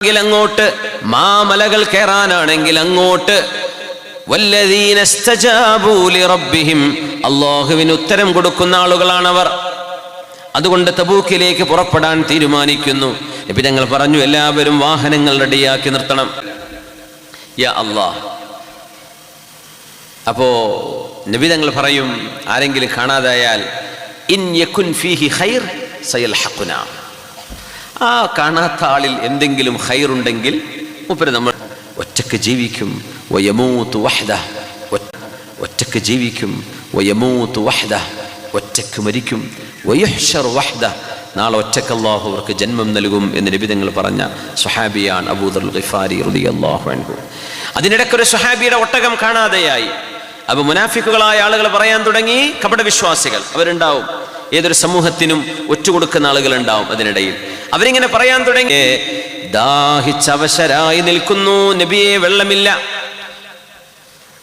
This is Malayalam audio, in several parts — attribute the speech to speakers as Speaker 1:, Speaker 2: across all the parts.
Speaker 1: അങ്ങോട്ട്, മാമലകൾ കയറാനാണെങ്കിൽ അങ്ങോട്ട്. വല്ലദീന ഇസ്തജാബൂ ലിറബ്ബിഹിം, അല്ലാഹുവിന് ഉത്തരം കൊടുക്കുന്ന ആളുകളാണവർ. അതുകൊണ്ട് തബൂക്കിലേക്ക് പുറപ്പെടാൻ തീരുമാനിക്കുന്നു. നബി തങ്ങൾ പറഞ്ഞു, എല്ലാവരും വാഹനങ്ങൾ റെഡിയാക്കി നിർത്തണം. യാ അല്ലാഹ്. അപ്പോ നബി തങ്ങൾ പറയും, ആരെങ്കിലും കാണാതായാൽ ഇൻ യകുൻ ഫീഹി ഖൈർ സയൽഹഖുനാ, ആ കാണാത്ത ആളിൽ എന്തെങ്കിലും ഖൈറുണ്ടെങ്കിൽ മൂപ്പര് നമ്മൾ ഒറ്റക്ക് ജീവിക്കും. വയമൂതു വഹ്ദ, ഒറ്റക്ക് ജീവിക്കും. വയമൂതു വഹ്ദ, ഒറ്റക്ക് മരിക്കും. വയുഹ്ശർ വഹ്ദ, നാളെ ഒറ്റക്ക് അല്ലാഹു അവർക്ക് ജന്മം നൽകും എന്ന് നബി തങ്ങൾ പറഞ്ഞ സ്വഹാബിയാണ് അബൂദർ ഗിഫാരി റളിയല്ലാഹു അൻഹു. അതിനിടയ്ക്കൊരു സ്വഹാബിയുടെ ഒട്ടകം കാണാതെയായി. അപ്പൊ മുനാഫിക്കുകളായ ആളുകൾ പറയാൻ തുടങ്ങി, കപട വിശ്വാസികൾ അവരുണ്ടാവും, ഏതൊരു സമൂഹത്തിനും ഒറ്റുകൊടുക്കുന്ന ആളുകൾ ഉണ്ടാവും. അതിനിടയിൽ അവരിങ്ങനെ പറയാൻ തുടങ്ങി, ദാഹിച്ചവശരായി നിൽക്കുന്നു നബിയെ, വെള്ളമില്ല.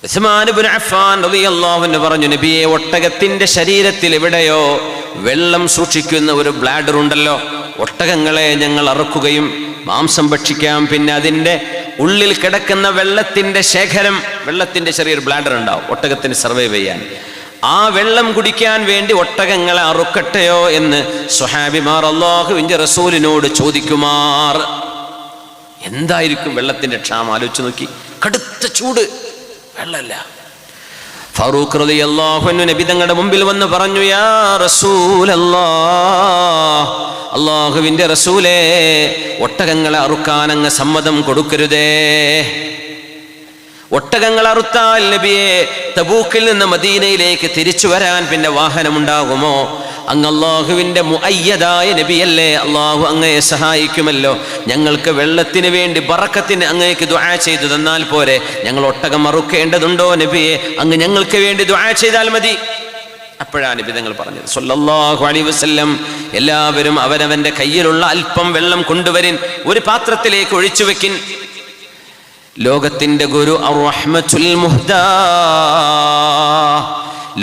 Speaker 1: ഉസ്മാൻ ഇബ്നു അഫ്ഫാൻ റളിയല്ലാഹു അൻഹു പറഞ്ഞു, നബിയെ, ഒട്ടകത്തിന്റെ ശരീരത്തിൽ എവിടെയോ വെള്ളം സൂക്ഷിക്കുന്ന ഒരു ബ്ലാഡർ ഉണ്ടല്ലോ, ഒട്ടകങ്ങളെ ഞങ്ങൾ അറുക്കുകയും മാംസം ഭക്ഷിക്കാം. പിന്നെ അതിൻ്റെ ഉള്ളിൽ കിടക്കുന്ന വെള്ളത്തിന്റെ ശേഖരം, വെള്ളത്തിന്റെ ചെറിയൊരു ബ്ലാഡർ ഉണ്ടാവും ഒട്ടകത്തിന് സർവൈവ് ചെയ്യാൻ. ആ വെള്ളം കുടിക്കാൻ വേണ്ടി ഒട്ടകങ്ങളെ അറുക്കട്ടെയോ എന്ന് സ്വഹാബിമാർ അല്ലാഹുവിന്റെ റസൂലിനോട് ചോദിക്കുമാർ. എന്തായിരിക്കും വെള്ളത്തിന്റെ ക്ഷാമം? ആലോചിച്ച് നോക്കി. കടുത്ത ചൂട്, വെള്ളമില്ല. ഫാറൂഖ് റളിയല്ലാഹു അൻഹു നബി തങ്ങളുടെ മുമ്പിൽ വന്ന് പറഞ്ഞു, യാ റസൂലല്ലാഹ്, അല്ലാഹുവിന്റെ റസൂലേ, ഒട്ടകങ്ങളെ അറുക്കാൻ അങ്ങ് സമ്മതം കൊടുക്കരുതേ. ഒട്ടകങ്ങൾ അറുത്താൽ നബിയെ തബൂക്കിൽ നിന്ന് മദീനയിലേക്ക് തിരിച്ചു വരാൻ പിന്നെ വാഹനമുണ്ടാകുമോ? അങ്ങ് അല്ലാഹുവിന്റെ മുഅയ്യദായ നബിയല്ലേ, അല്ലാഹു അങ്ങയെ സഹായിക്കുമല്ലോ. ഞങ്ങൾക്ക് വെള്ളത്തിന് വേണ്ടി ബറക്കത്തിന് അങ്ങേക്ക് ദുആ ചെയ്തു തന്നാൽ പോരെ, ഞങ്ങൾ ഒട്ടകം അറുക്കേണ്ടതുണ്ടോ നബിയെ? അങ്ങ് ഞങ്ങൾക്ക് വേണ്ടി ദുആ ചെയ്താൽ മതി. അപ്പോഴാണ് നബി തങ്ങൾ പറഞ്ഞത് സ്വല്ലല്ലാഹു അലൈഹി വസല്ലം, എല്ലാവരും അവനവന്റെ കയ്യിലുള്ള അല്പം വെള്ളം കൊണ്ടുവരിൻ, ഒരു പാത്രത്തിലേക്ക് ഒഴിച്ചു വെക്കിൻ. ലോകത്തിന്റെ ഗുരു അർ-റഹ്മത്തുൽ മുഹ്ദാ,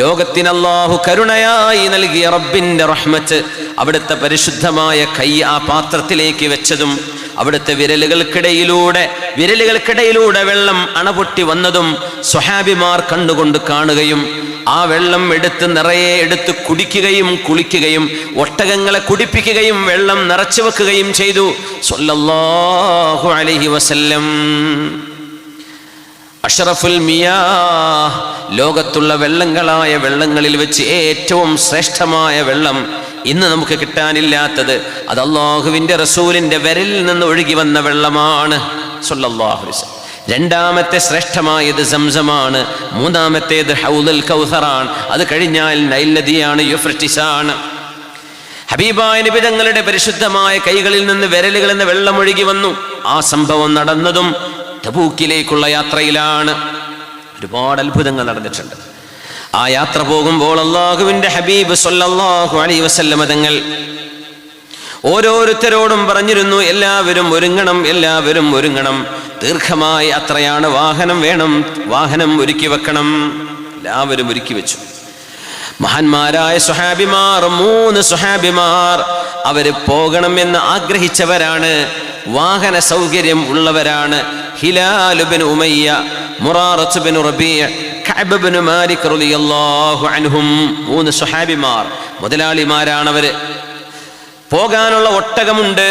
Speaker 1: ലോകത്തിന് അല്ലാഹു കരുണയായി നൽകിയ റബ്ബിന്റെ റഹ്മത്ത്, അവിടുത്തെ പരിശുദ്ധമായ കൈ ആ പാത്രത്തിലേക്ക് വെച്ചതും അവിടുത്തെ വിരലുകൾക്കിടയിലൂടെ വെള്ളം അണപൊട്ടി വന്നതും സ്വഹാബിമാർ കണ്ടുകൊണ്ട് കാണുകയും ആ വെള്ളം നിറയെ എടുത്ത് കുടിക്കുകയും കുളിക്കുകയും ഒട്ടകങ്ങളെ കുടിപ്പിക്കുകയും വെള്ളം നിറച്ചു വെക്കുകയും ചെയ്തു സ്വല്ലല്ലാഹു അലൈഹി വസല്ലം. അഷ്റഫുൽ മിയാഹ്, ലോകത്തുള്ള വെള്ളങ്ങളായ വെള്ളങ്ങളിൽ വെച്ച് ഏറ്റവും ശ്രേഷ്ഠമായ വെള്ളം ഇന്ന് നമുക്ക് കിട്ടാനില്ലാത്തത്, അത് അല്ലാഹുവിന്റെ റസൂലിന്റെ വിരലിൽ നിന്ന് ഒഴുകി വന്ന വെള്ളമാണ് സ്വല്ലല്ലാഹു അലൈഹി വസല്ലം. രണ്ടാമത്തെ ശ്രേഷ്ഠമായത് സംസമാണ്. മൂന്നാമത്തേത് ഹൗദുൽ കൗസറാണ്. അത് കഴിഞ്ഞാൽ നൈൽ നദിയാണ്, യൂഫ്രട്ടീസ് ആണ്. ഹബീബായ നബി തങ്ങളുടെ പരിശുദ്ധമായ കൈകളിൽ നിന്ന് വിരലുകളിൽ നിന്ന് വെള്ളം ഒഴുകി വന്നു. ആ സംഭവം നടന്നതും തബൂക്കിലേക്കുള്ള യാത്രയിലാണ്. ഒരുപാട് അത്ഭുതങ്ങൾ നടന്നിട്ടുണ്ട്. ആ യാത്ര പോകുമ്പോൾ അല്ലാഹുവിന്റെ ഹബീബ് സ്വല്ലല്ലാഹു അലൈഹി വസല്ലം തങ്ങൾ ഓരോരുത്തരോടും പറഞ്ഞിരുന്നു, എല്ലാവരും ഒരുങ്ങണം, എല്ലാവരും ഒരുങ്ങണം. ദീർഘമായ യാത്രയാണ്, വാഹനം വേണം, വാഹനം ഒരുക്കി വെക്കണം. എല്ലാവരും ഒരുക്കി വെച്ചു. മഹാന്മാരായ സ്വഹാബിമാർ, 3 സ്വഹാബിമാർ, അവര് പോകണമെന്ന് ആഗ്രഹിച്ചവരാണ്, വാഹന സൗകര്യം ഉള്ളവരാണ്. ഹിലാൽ ഇബ്നു ഉമയ്യ, മുറാറത്ത് ഇബ്നു റബീഅ, കഅബ് ഇബ്നു മാലിക് റളിയല്ലാഹു അൻഹും, 3 സ്വഹാബിമാർ, മുതലാളിമാരാണവര്. പോകാനുള്ള ഒട്ടകമുണ്ട്.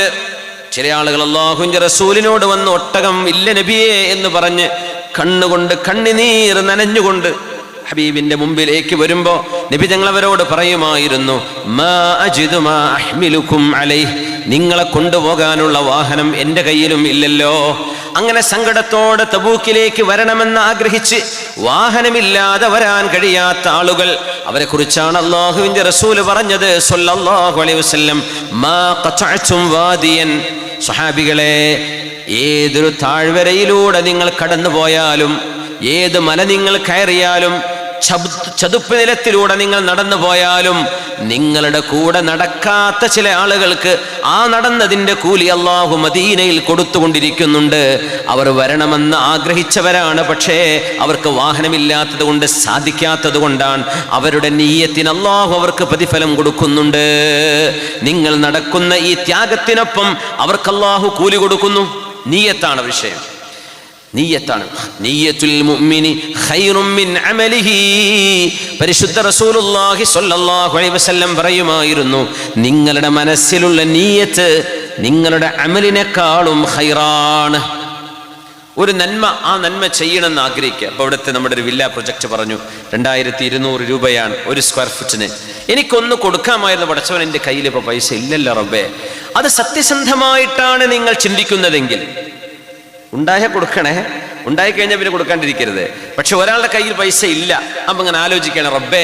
Speaker 1: ചില ആളുകൾ അല്ലാഹുവിന്റെ റസൂലിനോട് വന്ന് ഒട്ടകം ഇല്ല നബിയേ എന്ന് പറഞ്ഞ് കണ്ണുകൊണ്ട് കണ്ണുനീർ നനഞ്ഞുകൊണ്ട് ഹബീബിന്റെ മുമ്പിലേക്ക് വരുമ്പോ നബി തങ്ങൾ അവരോട് പറയുമായിരുന്നു, മാ അജിദു മാ അഹ്മിലുക്കും അലൈഹി, നിങ്ങളെ കൊണ്ടുപോകാനുള്ള വാഹനം എൻ്റെ കയ്യിലും ഇല്ലല്ലോ. അങ്ങനെ സങ്കടത്തോടെ തബൂക്കിലേക്ക് വരണമെന്ന് ആഗ്രഹിച്ച് വാഹനമില്ലാതെ വരാൻ കഴിയാത്ത ആളുകൾ, അവരെ കുറിച്ചാണ് അല്ലാഹുവിന്റെ റസൂൽ പറഞ്ഞത് സ്വല്ലല്ലാഹു അലൈഹി വസല്ലം, മാ ഖതഅതും വാദിയൻ, സ്വഹാബികളെ, ഏതൊരു താഴ്വരയിലൂടെ നിങ്ങൾ കടന്നു പോയാലും, ഏത് മല നിങ്ങൾ കയറിയാലും, ചതുപ്പ് നിലത്തിലൂടെ നിങ്ങൾ നടന്നു പോയാലും, നിങ്ങളുടെ കൂടെ നടക്കാത്ത ചില ആളുകൾക്ക് ആ നടന്നതിൻ്റെ കൂലി അല്ലാഹു മദീനയിൽ കൊടുത്തുകൊണ്ടിരിക്കുന്നുണ്ട്. അവർ വരണമെന്ന് ആഗ്രഹിച്ചവരാണ്, പക്ഷേ അവർക്ക് വാഹനമില്ലാത്തത് കൊണ്ട്, സാധിക്കാത്തത് കൊണ്ടാണ്. അവരുടെ നിയ്യത്തിന് അല്ലാഹു അവർക്ക് പ്രതിഫലം കൊടുക്കുന്നുണ്ട്. നിങ്ങൾ നടക്കുന്ന ഈ ത്യാഗത്തിനൊപ്പം അവർക്ക് അല്ലാഹു കൂലി കൊടുക്കുന്നു. നിയ്യത്താണ് വിഷയം. നിയ്യത്താണ്. നിയ്യത്തുൽ മുഅ്മിനി ഖൈറും മിൻ അമലിഹി. പരിശുദ്ധ റസൂലുള്ളാഹി സ്വല്ലല്ലാഹു അലൈഹി വസല്ലം പറയുമായിരുന്നു, നിങ്ങളുടെ മനസ്സിലുള്ള നിയ്യത്ത് നിങ്ങളുടെ അമലിനേക്കാളും ഖൈറാണ്. ഒരു നന്മ, ആ നന്മ ചെയ്യണമെന്ന് ആഗ്രഹിക്കുക. അപ്പോൾ ഇവിടുത്തെ നമ്മുടെ ഒരു വില്ല പ്രൊജക്റ്റ് പറഞ്ഞു 2200 രൂപയാണ് ഒരു സ്ക്വയർ ഫീറ്റിന്. എനിക്കൊന്ന് കൊടുക്കാമായിരുന്നു, പടച്ചവൻ എൻ്റെ കയ്യിൽ ഇപ്പോൾ പൈസ ഇല്ലല്ലോ റബ്ബേ. അത് സത്യസന്ധമായിട്ടാണ് നിങ്ങൾ ചിന്തിക്കുന്നതെങ്കിൽ ഉണ്ടായാൽ കൊടുക്കണേ, ഉണ്ടായിക്കഴിഞ്ഞാൽ പിന്നെ കൊടുക്കാണ്ടിരിക്കരുത്. പക്ഷെ ഒരാളുടെ കയ്യിൽ പൈസ ഇല്ല, അപ്പം അങ്ങനെ ആലോചിക്കണം, റബ്ബേ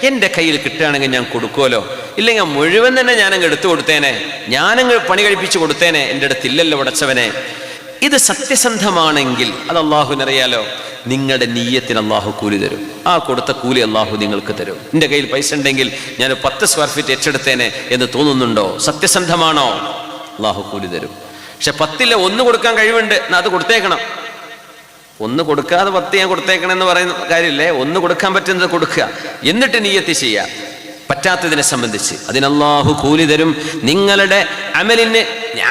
Speaker 1: എൻ്റെ കയ്യിൽ കിട്ടുകയാണെങ്കിൽ ഞാൻ കൊടുക്കുമല്ലോ, ഇല്ലെങ്കിൽ മുഴുവൻ തന്നെ ഞാനങ്ങ് എടുത്തു കൊടുത്തേനെ, ഞാനങ്ങ് പണി കഴിപ്പിച്ച് കൊടുത്തേനെ, എൻ്റെ അടുത്തില്ലല്ലോ പടച്ചവനെ. ഇത് സത്യസന്ധമാണെങ്കിൽ അത് അള്ളാഹുവിനറിയാലോ, നിങ്ങളുടെ നീയത്തിന് അള്ളാഹു കൂലി തരും. ആ കൊടുത്ത കൂലി അള്ളാഹു നിങ്ങൾക്ക് തരും. എൻ്റെ കയ്യിൽ പൈസ ഉണ്ടെങ്കിൽ ഞാൻ 10 സ്ക്വയർ ഫീറ്റ് ഏറ്റെടുത്തേനെ എന്ന് തോന്നുന്നുണ്ടോ? സത്യസന്ധമാണോ? അള്ളാഹു കൂലി തരും. പക്ഷെ 10 1 കൊടുക്കാൻ കഴിവുണ്ട്, എന്നാൽ അത് കൊടുത്തേക്കണം. 1 കൊടുക്കാതെ 10 ഞാൻ കൊടുത്തേക്കണം എന്ന് പറയുന്ന കാര്യമില്ലേ. 1 കൊടുക്കാൻ പറ്റുന്നത് കൊടുക്കുക, എന്നിട്ട് നിയ്യത്ത് ചെയ്യുക. പറ്റാത്തതിനെ സംബന്ധിച്ച് അതിന് അല്ലാഹു കൂലി തരും. നിങ്ങളുടെ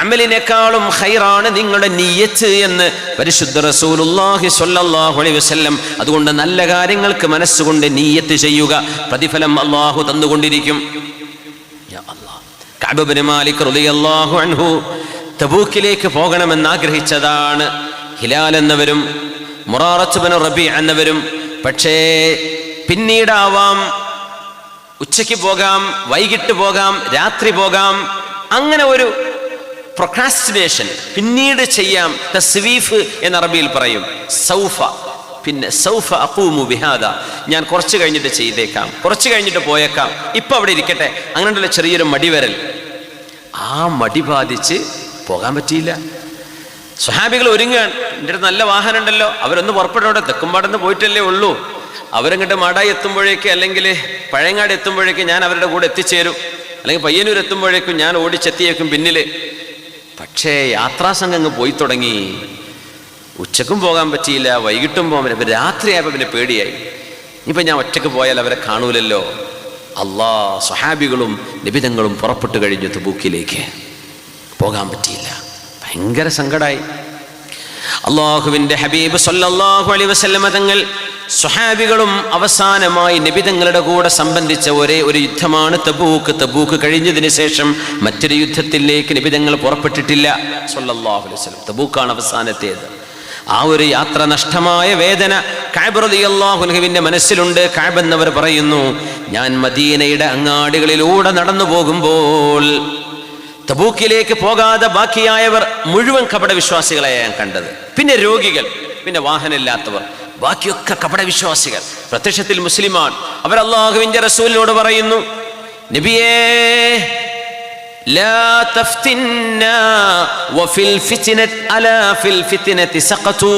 Speaker 1: അമലിനേക്കാളും ഖൈറാണ് നിങ്ങളുടെ നിയ്യത്ത് എന്ന് പരിശുദ്ധ റസൂലുള്ളാഹി സ്വല്ലല്ലാഹു അലൈഹി വസല്ലം. അതുകൊണ്ട് നല്ല കാര്യങ്ങൾക്ക് മനസ്സുകൊണ്ട് നിയ്യത്ത് ചെയ്യുക, പ്രതിഫലം അല്ലാഹു തന്നുകൊണ്ടിരിക്കും. യാ അല്ലാഹ്, കഅബ് ഇബ്നു മാലിക് റളിയല്ലാഹു അൻഹു തബൂക്കിലേക്ക് പോകണമെന്ന് ആഗ്രഹിച്ചതാണ്. ഹിലാൽ എന്നവരും മുറാറത്ത് ഇബ്നു റബീ എന്നവരും. പക്ഷേ പിന്നീടാവാം, ഉച്ചയ്ക്ക് പോകാം, വൈകിട്ട് പോകാം, രാത്രി പോകാം, അങ്ങനെ ഒരു പ്രൊക്രാസ്റ്റിനേഷൻ, പിന്നീട് ചെയ്യാം. തസ്വീഫ് എന്ന് അറബിയിൽ പറയും. സൗഫ, പിന്നെ സൗഫ അഖൂമു ബിഹാദ, ഞാൻ കുറച്ച് കഴിഞ്ഞിട്ട് ചെയ്തേക്കാം, കുറച്ച് കഴിഞ്ഞിട്ട് പോയേക്കാം, ഇപ്പം അവിടെ ഇരിക്കട്ടെ, അങ്ങനെയുള്ള ചെറിയൊരു മടിവരൽ. ആ മടി ബാധിച്ച് പോകാൻ പറ്റിയില്ല. സ്വഹാബികൾ ഒരുങ്ങാൻ, എൻ്റെ അടുത്ത് നല്ല വാഹനം ഉണ്ടല്ലോ, അവരൊന്ന് പുറപ്പെട്ടോടെ, തെക്കുംപാടെന്ന് പോയിട്ടല്ലേ ഉള്ളൂ, അവരങ്ങോട്ട് മാടായി എത്തുമ്പോഴേക്ക് അല്ലെങ്കിൽ പഴയങ്ങാട് എത്തുമ്പോഴേക്ക് ഞാൻ അവരുടെ കൂടെ എത്തിച്ചേരും, അല്ലെങ്കിൽ പയ്യന്നൂർ എത്തുമ്പോഴേക്കും ഞാൻ ഓടിച്ചെത്തിയേക്കും പിന്നിൽ. പക്ഷേ യാത്രാസംഘം അങ്ങ് പോയി തുടങ്ങി. ഉച്ചക്കും പോകാൻ പറ്റിയില്ല, വൈകിട്ടും പോകാൻ പറ്റില്ല. രാത്രിയായപ്പോൾ പിന്നെ പേടിയായി, ഇപ്പം ഞാൻ ഒറ്റക്ക് പോയാൽ അവരെ കാണൂലല്ലോ. അല്ലാ, സ്വഹാബികളും നബിതങ്ങളും പുറപ്പെട്ടു കഴിഞ്ഞു തബൂക്കിലേക്ക്. പോകാൻ പറ്റിയില്ല, ഭയങ്കര സങ്കടമായി. അള്ളാഹുവിൻ്റെ ഹബീബ് സല്ലല്ലാഹു അലൈഹി വസല്ലമ തങ്ങൾ സ്വഹാബികളും അവസാനമായി നബിതങ്ങളുടെ കൂടെ സംബന്ധിച്ച ഒരേ ഒരു യുദ്ധമാണ് തബൂക്ക്. തബൂക്ക് കഴിഞ്ഞതിന് ശേഷം മറ്റൊരു യുദ്ധത്തിലേക്ക് നബിതങ്ങൾ പുറപ്പെട്ടിട്ടില്ല സല്ലല്ലാഹു അലൈഹി വസല്ലം. തബൂക്കാണ് അവസാനത്തേത്. ആ ഒരു യാത്ര നഷ്ടമായ വേദന കഅബ് റളിയല്ലാഹു അൻഹുവിന്റെ മനസ്സിലുണ്ട്. കഅബ് എന്നവർ പറയുന്നു, ഞാൻ മദീനയുടെ അങ്ങാടികളിലൂടെ നടന്നു പോകുമ്പോൾ തബൂക്കിലേക്ക് പോകാതെ ബാക്കിയായവർ മുഴുവൻ കപട വിശ്വാസികളെ ഞാൻ കണ്ടത്. പിന്നെ രോഗികൾ, പിന്നെ വാഹനമില്ലാത്തവർ, ബാക്കിയൊക്കെ കപട വിശ്വാസികൾ. പ്രത്യക്ഷത്തിൽ മുസ്ലിമാണ്. അവർ അല്ലാഹുവിന്റെ റസൂലിനോട് പറയുന്നു, നബിയേ ലാ തഫ്തിന്നാ വഫിൽ ഫിത്നതി അലാ ഫിൽ ഫിത്നതി സഖതു.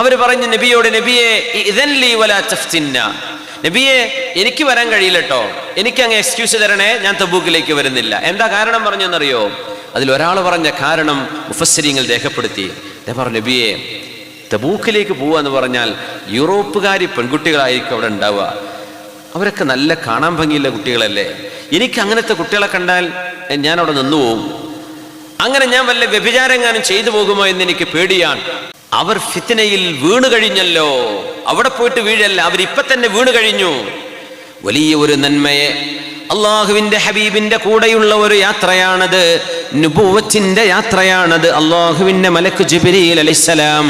Speaker 1: അവർ പറഞ്ഞു നബിയോട്, നബിയേ ഇദൻ ലി വലാ തഫ്തിന്നാ, നബിയെ എനിക്ക് വരാൻ കഴിയില്ലട്ടോ, എനിക്ക് അങ്ങ് എക്സ്ക്യൂസ് തരണേ, ഞാൻ തബൂക്കിലേക്ക് വരുന്നില്ല. എന്താ കാരണം പറഞ്ഞെന്നറിയോ? അതിലൊരാൾ പറഞ്ഞ കാരണം മുഫസ്സിരീങ്ങൾ രേഖപ്പെടുത്തി. പറഞ്ഞു, നബിയെ തബൂക്കിലേക്ക് പോവുക എന്ന് പറഞ്ഞാൽ യൂറോപ്പുകാരി പെൺകുട്ടികളായിരിക്കും അവിടെ ഉണ്ടാവുക, അവരൊക്കെ നല്ല കാണാൻ ഭംഗിയുള്ള കുട്ടികളല്ലേ, എനിക്ക് അങ്ങനത്തെ കുട്ടികളെ കണ്ടാൽ ഞാൻ അവിടെ നിന്നു പോവും, അങ്ങനെ ഞാൻ വല്ല വ്യഭിചാരങ്ങാനും ചെയ്തു പോകുമോ എന്ന് എനിക്ക് പേടിയാണ്. അവർ ഫിത്നയിൽ വീണു കഴിഞ്ഞല്ലോ, അവിടെ പോയിട്ട് വീഴല്ല, അവരിപ്പം തന്നെ വീണു കഴിഞ്ഞു. വലിയ ഒരു നന്മയെ അള്ളാഹുവിന്റെ ഹബീബിന്റെ കൂടെയുള്ള ഒരു യാത്രയാണത്, നുബുവത്തിന്റെ യാത്രയാണത്. അള്ളാഹുവിന്റെ മലക്ക് ജിബ്രീൽ അലൈഹിസ്സലാം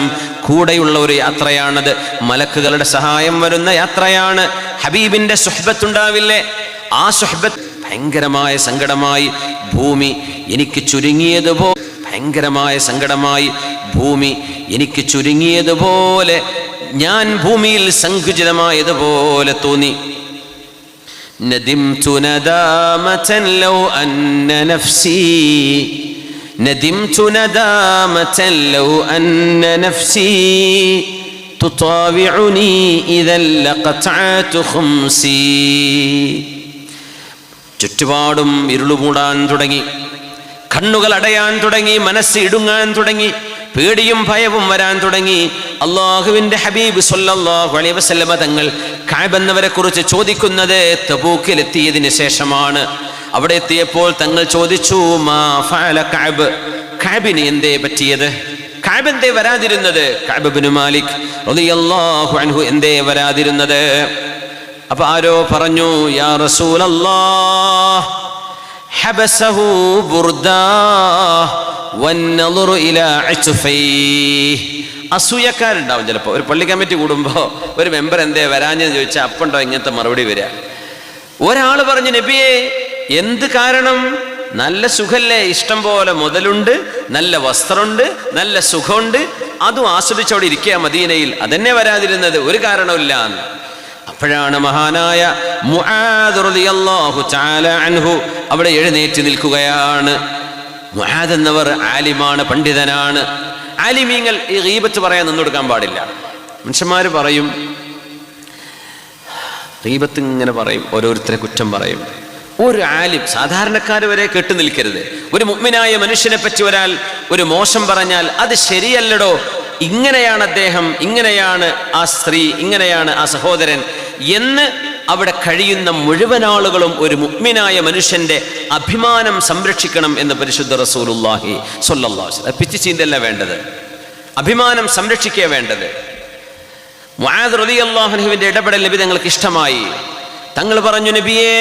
Speaker 1: കൂടെയുള്ള ഒരു യാത്രയാണത്. മലക്കുകളുടെ സഹായം വരുന്ന യാത്രയാണ്. ഹബീബിന്റെ സുഹ്ബത്ത് ഉണ്ടാവില്ലേ, ആ സുഹ്ബത്ത് ഭയങ്കരമായ സങ്കടമായി ഭൂമി എനിക്ക് ചുരുങ്ങിയതുപോലെ, ഭയങ്കരമായ സങ്കടമായി ഭൂമി എനിക്ക് ചുരുങ്ങിയതുപോലെ, ഞാൻ ഭൂമിയിൽ സങ്കുചിതമായതുപോലെ തോന്നി. ندمت ندامة لو أن نفسي ندمت ندامة لو أن نفسي تطاوعني إذا لقطعت خمسي. ചുറ്റുപാടും ഇരുളുമൂടാൻ തുടങ്ങി, കണ്ണുകൾ അടയാൻ തുടങ്ങി, മനസ്സ് ഇടുങ്ങാൻ തുടങ്ങി, പേടിയും ഭയവും വരാൻ തുടങ്ങി. അള്ളാഹുവിന്റെ ഹബീബ് സല്ലല്ലാഹു അലൈഹി വസല്ലമ തങ്ങൾ കഅബ് എന്നവരെ കുറിച്ച് ചോദിക്കുന്നത് തബൂക്കിലെത്തിയതിന് ശേഷമാണ്. അവിടെ എത്തിയപ്പോൾ തങ്ങൾ ചോദിച്ചു, മാ ഫഅല കഅബ്, കഅബിന് എന്തേ പറ്റിയത്? കഅബ് എന്തേ വരാതിരുന്നത്? കഅബ് ഇബ്നു മാലിക് റളിയല്ലാഹു അൻഹു എന്തേ വരാതിരുന്നത്? അപ്പൊ ആരോ പറഞ്ഞു, യാ റസൂലല്ലാഹ് ഹബസഹു ബുർദാ വന്നദറു ഇലാ അസ്ഫൈഹി. അസൂയക്കാരുണ്ടാവും ചിലപ്പോൾ. ഒരു പള്ളി കമ്മിറ്റി കൂടുമ്പോൾ ഒരു മെമ്പർ എന്തേ വരാഞ്ഞെന്ന് ചോദിച്ചാൽ അപ്പുണ്ടോ ഇങ്ങനത്തെ മറുപടി വരിക. ഒരാൾ പറഞ്ഞു, നബിയെ എന്ത് കാരണം? നല്ല സുഖല്ലേ, ഇഷ്ടം പോലെ മുതലുണ്ട്, നല്ല വസ്ത്രമുണ്ട്, നല്ല സുഖമുണ്ട്, അതും ആസ്വദിച്ചവിടെ ഇരിക്കുക മദീനയിൽ, അതെന്നെ വരാതിരുന്നത്, ഒരു കാരണമില്ല. അപ്പോഴാണ് മഹാനായ മുആദ് റളിയല്ലാഹു തആല അൻഹു അവിടെ എഴുന്നേറ്റ് നിൽക്കുകയാണ്. മുആദ് എന്നവർ ആലിമാണ്, പണ്ഡിതനാണ്. ആലിമീങ്ങൾ ഈ ഗീബത്ത് പറയാൻ നിന്നൊടുക്കാൻ പാടില്ല. മനുഷ്യന്മാർ പറയും, ഗീബത്ത് ഇങ്ങനെ പറയും, ഓരോരുത്തരെ കുറ്റം പറയും. ഒരു ആലിം, സാധാരണക്കാർ വരെ കേട്ടു നിൽക്കരുത്. ഒരു മുഅ്മിനായ മനുഷ്യനെ പറ്റി ഒരാൾ ഒരു മോശം പറഞ്ഞാൽ അത് ശരിയല്ലടോ, ഇങ്ങനെയാണ് അദ്ദേഹം, ഇങ്ങനെയാണ് ആ സ്ത്രീ, ഇങ്ങനെയാണ് ആ സഹോദരൻ എന്ന് അവിടെ കഴിയുന്ന മുഴുവൻ ആളുകളും ഒരു മുഅ്മിനായ മനുഷ്യന്റെ അഭിമാനം സംരക്ഷിക്കണം എന്ന് പരിശുദ്ധ റസൂലുള്ളാഹി സ്വല്ലല്ലാഹു അലൈഹി വസല്ലം. പിച്ചിച്ചീന്തല്ല വേണ്ടത്, അഭിമാനം സംരക്ഷിക്കുക വേണ്ടത്. മുആദ് റളിയല്ലാഹു അൻഹുവിന്റെ ഇടപെടൽ നബി തങ്ങൾക്ക് ഇഷ്ടമായി. തങ്ങൾ പറഞ്ഞു, നബിയേ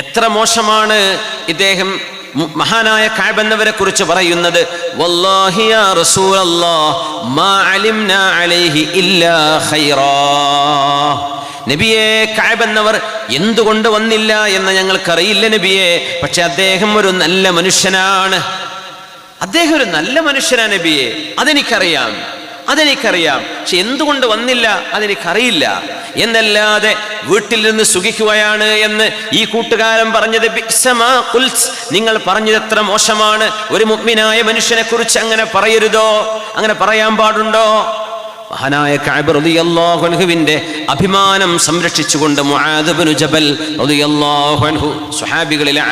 Speaker 1: എത്ര മോശമാണ് ഇദ്ദേഹം മഹാനായ കഅബ് എന്നവരെ കുറിച്ച് പറയുന്നത്. വല്ലാഹി യാ റസൂലല്ലാഹ് മാ അലിംനാ അലൈഹി ഇല്ലാ ഖൈറാ. നബിയെ, കഅബ് എന്നവർ എന്തുകൊണ്ട് വന്നില്ല എന്ന് ഞങ്ങൾക്കറിയില്ല നബിയെ, പക്ഷെ അദ്ദേഹം ഒരു നല്ല മനുഷ്യനാണ്. അദ്ദേഹം ഒരു നല്ല മനുഷ്യനാണ് നബിയെ, അതെനിക്കറിയാം. പക്ഷെ എന്തുകൊണ്ട് വന്നില്ല അതെനിക്കറിയില്ല എന്നല്ലാതെ വീട്ടിൽ നിന്ന് സുഖിക്കുകയാണ് എന്ന് ഈ കൂട്ടുകാരൻ പറഞ്ഞത് ബിഅ്സമാ ഖുൽത്, നിങ്ങൾ പറഞ്ഞത് എത്ര മോശമാണ്. ഒരു മുഅ്മിനായ മനുഷ്യനെ കുറിച്ച് അങ്ങനെ പറയരുതോ? അങ്ങനെ പറയാൻ പാടുണ്ടോ? മഹാനായ കഅബ് റളിയല്ലാഹു അൻഹുവിന്റെ അഭിമാനം സംരക്ഷിച്ചുകൊണ്ട് മുആദ് ഇബ്നു ജബൽ റളിയല്ലാഹു അൻഹു, സ്വഹാബികളിലെ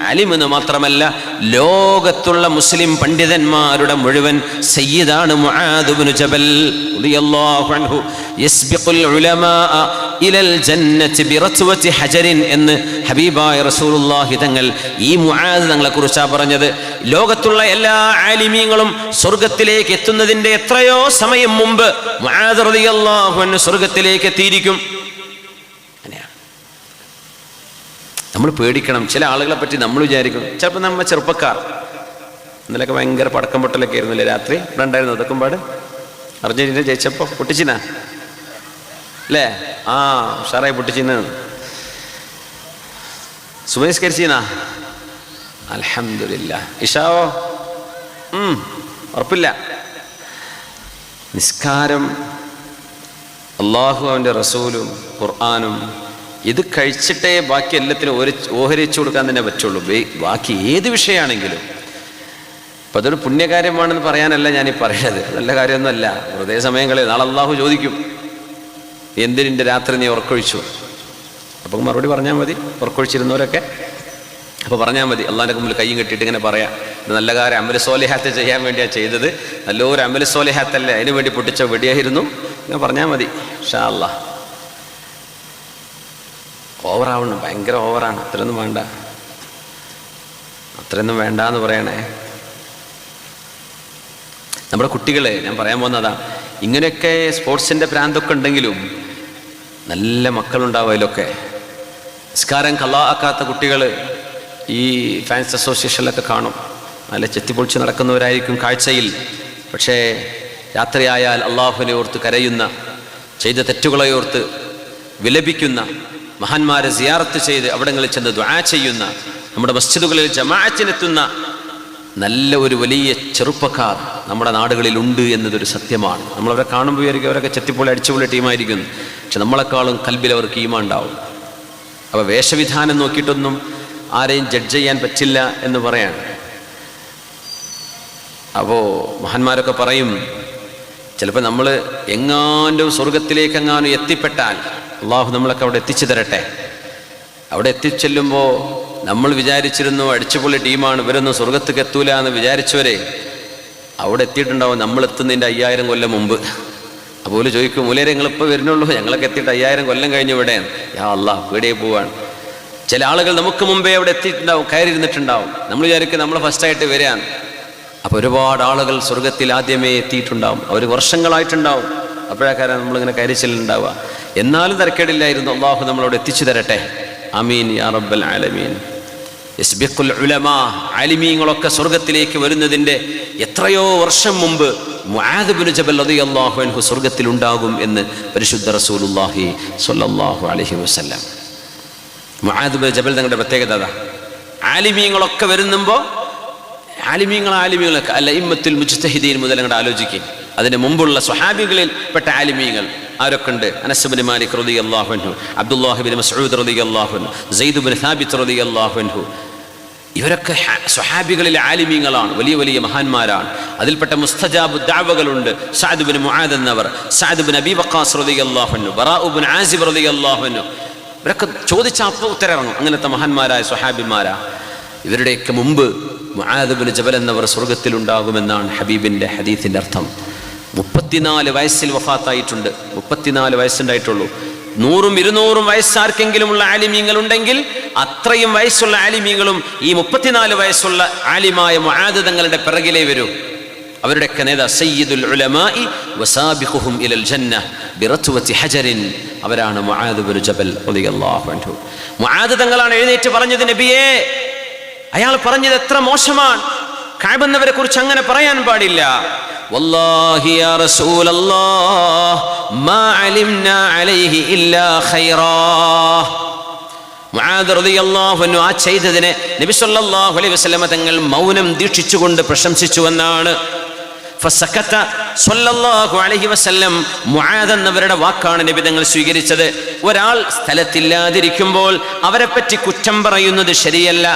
Speaker 1: ആലിം എന്ന് മാത്രമല്ല ലോകത്തുള്ള മുസ്ലിം പണ്ഡിതന്മാരുടെ മുഴുവൻ സയ്യിദാണ് മുആദ് ഇബ്നു ജബൽ റളിയല്ലാഹു അൻഹു. യസ്ബിഖുൽ ഉലമാ ഇലൽ ജന്നതി ബിറത്വതി ഹജറിൻ എന്ന് ഹബീബായ റസൂലുള്ളാഹി തങ്ങൾ ഈ മുആദ് തങ്ങളെ കുറിച്ചാണ് പറഞ്ഞത്. ലോകത്തുള്ള എല്ലാ ആലിമീങ്ങളും സ്വർഗത്തിലേക്ക് എത്തുന്നതിന്റെ എത്രയോ സമയം മുമ്പ് മുആദ് റളിയല്ലാഹു അൻഹു സ്വർഗത്തിലേക്ക് എത്തിയിരിക്കും. നമ്മൾ പേടിക്കണം. ചില ആളുകളെ പറ്റി നമ്മൾ വിചാരിക്കും, ചിലപ്പോൾ നമ്മ ചെറുപ്പക്കാർ, ഇന്നലെയൊക്കെ ഭയങ്കര പടക്കം പൊട്ടലൊക്കെ ആയിരുന്നില്ലേ രാത്രി? ഇവിടെ ഉണ്ടായിരുന്നു അതൊക്കെമ്പാട്. അർജന്റീന ജയിച്ചപ്പോൾ പൊട്ടിച്ചിന അല്ലേ? ആ ഉഷാറായി പൊട്ടിച്ചിന്. സുമേസ്കരിച്ചീന അൽഹംദുലില്ലാ. ഇഷാവോ? ഉറപ്പില്ല. നിസ്കാരം, അള്ളാഹു അവൻ്റെ റസൂലും ഖുർആനും, ഇത് കഴിച്ചിട്ടേ ബാക്കി എല്ലാത്തിനും ഓഹരിച്ചു കൊടുക്കാൻ തന്നെ പറ്റുള്ളൂ. ബാക്കി ഏത് വിഷയമാണെങ്കിലും. അപ്പം അതൊരു പുണ്യകാര്യമാണെന്ന് പറയാനല്ല ഞാനീ പറയണത്, നല്ല കാര്യമൊന്നുമല്ല. വെറുതെ സമയങ്ങളിൽ നാളെ അള്ളാഹു ചോദിക്കും, എന്തിനിൻ്റെ രാത്രി നീ ഉറക്കൊഴിച്ചു? അപ്പം മറുപടി പറഞ്ഞാൽ മതി. ഉറക്കൊഴിച്ചിരുന്നവരൊക്കെ അപ്പോൾ പറഞ്ഞാൽ മതി, അള്ളാഹിൻ്റെ മുമ്പിൽ കയ്യും കെട്ടിയിട്ട് ഇങ്ങനെ പറയാം, ഇത് നല്ല കാര്യം അമല് സ്വാലിഹാത്ത് ചെയ്യാൻ വേണ്ടിയാണ് ചെയ്തത്, നല്ലൊരു അമല് സ്വാലിഹാത്തല്ലേ, അതിനു വേണ്ടി പൊട്ടിച്ച വെടിയായിരുന്നു, ഇങ്ങനെ പറഞ്ഞാൽ മതി. ഇൻഷാ അല്ലാഹ്. ഓവറാവണം, ഭയങ്കര ഓവറാണ്. അത്രയൊന്നും വേണ്ട എന്ന് പറയണേ. നമ്മുടെ കുട്ടികളെ ഞാൻ പറയാൻ പോകുന്നതാ, ഇങ്ങനെയൊക്കെ സ്പോർട്സിൻ്റെ ഭ്രാന്തൊക്കെ ഉണ്ടെങ്കിലും നല്ല മക്കളുണ്ടാവും അതിലൊക്കെ. നിസ്കാരം ഖളാ ആക്കാത്ത കുട്ടികൾ ഈ ഫാൻസ് അസോസിയേഷനിലൊക്കെ കാണും. നല്ല ചെത്തിപ്പൊളിച്ച് നടക്കുന്നവരായിരിക്കും കാഴ്ചയിൽ. പക്ഷേ രാത്രിയായാൽ അള്ളാഹുവിനെ ഓർത്ത് കരയുന്ന, ചെയ്ത തെറ്റുകളെ ഓർത്ത് വിലപിക്കുന്ന, മഹാന്മാരെ സിയാറത്ത് ചെയ്ത് അവിടങ്ങളിൽ ചെന്ന് ദുആ ചെയ്യുന്ന, നമ്മുടെ മസ്ജിദുകളിൽ ജമാഅത്തിനെത്തുന്ന നല്ല ഒരു വലിയ ചെറുപ്പക്കാർ നമ്മുടെ നാടുകളിലുണ്ട് എന്നതൊരു സത്യമാണ്. നമ്മളവരെ കാണുമ്പോൾ വിചാരിക്കും അവരൊക്കെ ചെത്തിപ്പൊളി അടിച്ചുപൊളി ടീമായിരിക്കുന്നു. പക്ഷെ നമ്മളെക്കാളും കൽബിൽ അവർക്ക് ഈമാൻ ഉണ്ടാവും. അപ്പോൾ വേഷവിധാനം നോക്കിയിട്ടൊന്നും ആരെയും ജഡ്ജ് ചെയ്യാൻ പറ്റില്ല എന്ന് പറയാണ്. അപ്പോൾ മഹാന്മാരൊക്കെ പറയും, ചിലപ്പോൾ നമ്മൾ എങ്ങാനും സ്വർഗത്തിലേക്ക് എങ്ങാനും എത്തിപ്പെട്ടാൽ അള്ളാഹു നമ്മളൊക്കെ അവിടെ എത്തിച്ചു തരട്ടെ. അവിടെ എത്തിച്ചെല്ലുമ്പോൾ നമ്മൾ വിചാരിച്ചിരുന്നു അടിച്ചുപൊളി ടീമാണ്, ഇവരൊന്നും സ്വർഗത്തേക്ക് എത്തൂല എന്ന് വിചാരിച്ചവരെ അവിടെ എത്തിയിട്ടുണ്ടാവും നമ്മൾ എത്തുന്നതിൻ്റെ 5000 കൊല്ലം മുമ്പ്. അപ്പോൾ ചോദിക്കും, മൂലേരെ നിങ്ങളിപ്പോൾ വരുന്നുള്ളൂ, ഞങ്ങളൊക്കെ എത്തിയിട്ട് 5000 കൊല്ലം കഴിഞ്ഞ് ഇവിടെ. യാ അല്ലാഹ്, പേടിയെ പോവാണ്. ചില ആളുകൾ നമുക്ക് മുമ്പേ അവിടെ എത്തിയിട്ടുണ്ടാവും, കയറിയിരുന്നിട്ടുണ്ടാവും. നമ്മൾ വിചാരിക്കും നമ്മൾ ഫസ്റ്റായിട്ട് വരികയാണ്. അപ്പോൾ ഒരുപാട് ആളുകൾ സ്വർഗത്തിൽ ആദ്യമേ എത്തിയിട്ടുണ്ടാവും. അവർ വർഷങ്ങളായിട്ടുണ്ടാവും. അപ്പോഴാക്കാരം നമ്മളിങ്ങനെ കയറി ചെല്ലുണ്ടാവുക. എന്നാലും തരക്കേടില്ലായിരുന്നു. അള്ളാഹു നമ്മളോട് എത്തിച്ചു തരട്ടെ. ആമീൻ യാ റബ്ബൽ ആലമീൻ. യസ്ബിഖുൽ ഉലമാ, ആലിമീങ്ങളൊക്കെ സ്വർഗത്തിലേക്ക് വരുന്നതിൻ്റെ എത്രയോ വർഷം മുമ്പ് മുആദ് ഇബ്നു ജബൽ റളിയല്ലാഹു അൻഹു സ്വർഗത്തിൽ ഉണ്ടാകും എന്ന് പരിശുദ്ധ റസൂലുള്ളാഹി സ്വല്ലല്ലാഹു അലൈഹി വസല്ലം. മുആദ് ഇബ്നു ജബൽ തങ്ങളുടെ പ്രത്യേകത അതാ. ആലിമീങ്ങളൊക്കെ വരുമ്പോൾ ആലിമീങ്ങളൊക്കെ അല്ല ഇമ്മത്തുൽ മുജ്തഹിദീൻ മുതൽ അങ്ങോട്ട് ആലോചിക്കും. അതിന് മുമ്പുള്ള സ്വഹാബികളിൽ പെട്ട ആലിമീങ്ങൾ ആരൊക്കെ ഉണ്ട്? അനസ് ഇബ്നു മാലിക് റളിയല്ലാഹു അൻഹു, അബ്ദുല്ലാഹി ഇബ്നു മസ്ഊദ് റളിയല്ലാഹു അൻഹു, സെയ്ദ് ഇബ്നു സാബിത്ത് റളിയല്ലാഹു അൻഹു. ഇവരൊക്കെ സ്വഹാബികളിലെ ആലിമീങ്ങളാണ്, വലിയ വലിയ മഹാന്മാരാണ്. അതിൽപ്പെട്ട മുസ്തജാബു ദഅവകളുണ്ട്. സഅദ് ഇബ്നു മുആദ് എന്നവർ, സഅദ് ഇബ്നു അബീ വഖാസ് റളിയല്ലാഹു അൻഹു, ബറാഉ ഇബ്നു ആസിബ് റളിയല്ലാഹു അൻഹു. ഇവരൊക്കെ ചോദിച്ച അപ്പോൾ ഉത്തരമിറങ്ങും. അങ്ങനത്തെ മഹാന്മാരായ സ്വഹാബിമാരാ. ഇവരുടെയൊക്കെ മുമ്പ് മുആദ് ഇബ്നു ജബൽ എന്നവർ സ്വർഗത്തിലുണ്ടാകുമെന്നാണ് ഹബീബിൻ്റെ ഹദീസിൻ്റെ അർത്ഥം. 34 വയസ്സിൽ വഫാത്തായിട്ടുണ്ട്. 34 വയസ്സുണ്ടായിട്ടുള്ളൂ. 100-200 വയസ്സാർക്കെങ്കിലുമുള്ള ആലിമീങ്ങൾ ഉണ്ടെങ്കിൽ അത്രയും വയസ്സുള്ള ആലിമീങ്ങളും ഈ 34 വയസ്സുള്ള ആലിമായ മുആദ് തങ്ങളുടെ പിറകിലേ വരൂ. അവരുടെയൊക്കെ നേതാ സയ്യിദുൽ ഉലമാഇ വസാബിഖുഹും ഇലൽ ജന്ന ബിറത്വതി ഹജറിൻ. അവരാണ് മുആദ് ഇബ്നു ജബൽ റളിയല്ലാഹു അൻഹു. മുആദ് തങ്ങളാണ് എഴുന്നേറ്റ് പറഞ്ഞത്, നബിയേ, അയാൾ പറഞ്ഞത് എത്ര മോശമാണ്. കഅബ എന്നവരെ കുറിച്ച് അങ്ങനെ പറയാൻ പാടില്ല. വല്ലാഹി യാ റസൂലല്ലാഹ് മാ അലിംനാ അലൈഹി ഇല്ലാ ഖൈറാ. മുആദ് റളിയല്ലാഹു അൻഹു ആ ചെയ്തതിനെ നബി സല്ലല്ലാഹു അലൈഹി വസല്ലമ തങ്ങൾ മൗനം ദീക്ഷിച്ചുകൊണ്ട് പ്രശംസിച്ചുവെന്നാണ്. ഫസക്കത സല്ലല്ലാഹു അലൈഹി വസല്ലം. മുആദ് എന്നവരുടെ വാക്കാണ് നബി തങ്ങൾ സ്വീകരിച്ചത്. ഒരാൾ സ്ഥലത്തില്ലാതിരിക്കുമ്പോൾ അവരെപ്പറ്റി കുറ്റം പറയുന്നത് ശരിയല്ല.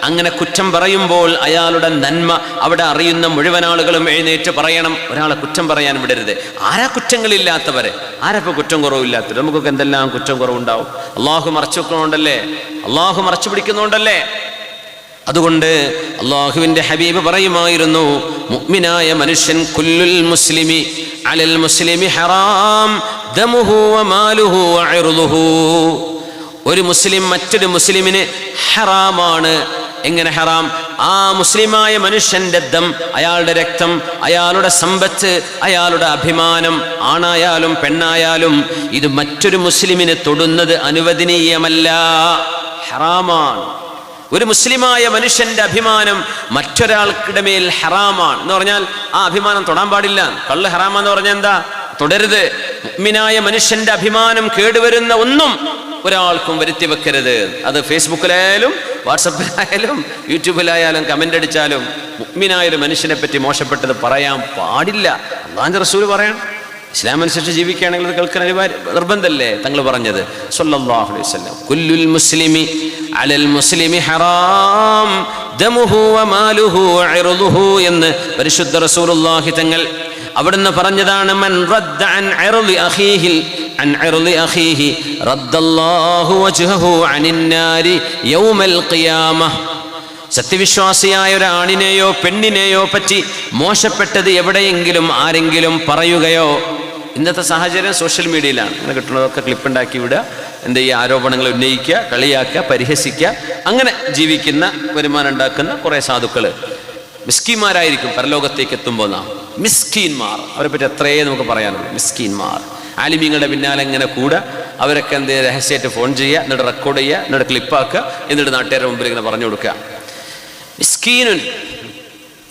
Speaker 1: അങ്ങനെ കുറ്റം പറയുമ്പോൾ അയാളുടെ നന്മ അവിടെ അറിയുന്ന മുഴുവൻ ആളുകളും എഴുന്നേറ്റ് പറയണം. ഒരാളെ കുറ്റം പറയാൻ വിടരുത്. ആരാ കുറ്റങ്ങളില്ലാത്തവരെ? ആരപ്പോൾ കുറ്റം കുറവില്ലാത്തവർ? നമുക്കൊക്കെ എന്തെല്ലാം കുറ്റം കുറവുണ്ടാവും. അള്ളാഹു മറച്ചു വെക്കണോണ്ടല്ലേ, അള്ളാഹു മറച്ചു പിടിക്കുന്നോണ്ടല്ലേ. അതുകൊണ്ട് അള്ളാഹുവിൻ്റെ ഹബീബ് പറയുമായിരുന്നു, മുഅ്മിനായ മനുഷ്യൻ കുല്ലുൽ മുസ്ലിമി അലൽ മുസ്ലിമി ഹറാം ദമുഹു വമാലുഹു വഇർദുഹു. ഒരു മുസ്ലിം മറ്റൊരു മുസ്ലിമിന് ഹറാമാണ്. എങ്ങനെ ഹറാം? ആ മുസ്ലിമായ മനുഷ്യന്റെ ദം, അയാളുടെ രക്തം, അയാളുടെ സമ്പത്ത്, അയാളുടെ അഭിമാനം, ആണായാലും പെണ്ണായാലും ഇത് മറ്റൊരു മുസ്ലിമിനെ തൊടുന്നത് അനുവദനീയമല്ല, ഹറാമാണ്. ഒരു മുസ്ലിമായ മനുഷ്യന്റെ അഭിമാനം മറ്റൊരാൾക്കിടെ മേൽ ഹറാമാണ് എന്ന് പറഞ്ഞാൽ ആ അഭിമാനം തൊടാൻ പാടില്ല. കള്ള് ഹറാമെന്ന് പറഞ്ഞാൽ എന്താ? തൊടരുത്. മുഅ്മിനായ മനുഷ്യന്റെ അഭിമാനം കേടുവരുന്ന ഒന്നും ഒരാൾക്കും വരുത്തി വെക്കരുത്. അത് ഫേസ്ബുക്കിലായാലും വാട്സപ്പിലായാലും യൂട്യൂബിലായാലും കമൻ്റ് അടിച്ചാലും മുഅ്മിനായ ഒരു മനുഷ്യനെ പറ്റി മോശപ്പെട്ടത് പറയാൻ പാടില്ല. അല്ലാഹുവിൻ്റെ റസൂൽ പറയണം. ഇസ്ലാം അനുസരിച്ച് ജീവിക്കുകയാണെങ്കിൽ അത് കേൾക്കാൻ നിർബന്ധമല്ലേ തങ്ങൾ പറഞ്ഞത് സല്ലല്ലാഹു അലൈഹി വസല്ലം. കുല്ലുൽ മുസ്ലിമി അലൽ മുസ്ലിമി ഹറാം ദമുഹു വമാലുഹു വഇർദുഹു എന്ന് പരിശുദ്ധ റസൂലുള്ളാഹി തങ്ങൾ അവിടുന്ന് പറഞ്ഞതാണ്. മൻ റദ്ദ അൻ ഇർദി അഖീഹി റദ്ദല്ലാഹു വജ്ഹഹു അനിൻ നാരി യൗമൽ ഖിയാമഹ്. സത്യവിശ്വാസിയായ ഒരു ആണിനെയോ പെണ്ണിനെയോ പറ്റി മോശപ്പെട്ടത് എവിടെയെങ്കിലും ആരെങ്കിലും പറയുകയോ, ഇന്നത്തെ സാഹചര്യം സോഷ്യൽ മീഡിയയിലാണ്. അങ്ങനെ കിട്ടുന്നതൊക്കെ ക്ലിപ്പുണ്ടാക്കി വിടുക, എന്ത് ചെയ്യുക, ആരോപണങ്ങൾ ഉന്നയിക്കുക, കളിയാക്കുക, പരിഹസിക്കുക, അങ്ങനെ ജീവിക്കുന്ന വരുമാനം ഉണ്ടാക്കുന്ന കുറേ സാധുക്കൾ മിസ്കീന്മാരായിരിക്കും. പരലോകത്തേക്ക് എത്തുമ്പോൾ നാം മിസ്കീന്മാർ, അവരെ പറ്റി അത്രയേ നമുക്ക് പറയാനുള്ളൂ. മിസ്കീന്മാർ ആലിമീങ്ങളുടെ പിന്നാലെ ഇങ്ങനെ കൂടെ അവരൊക്കെ എന്ത് രഹസ്യമായിട്ട് ഫോൺ ചെയ്യുക, എന്നിട്ട് റെക്കോർഡ് ചെയ്യുക, എന്നിട്ട് ക്ലിപ്പാക്കുക, എന്നിട്ട് നാട്ടുകാരുടെ മുമ്പിൽ ഇങ്ങനെ പറഞ്ഞു കൊടുക്കുക. മിസ്കീനുൻ.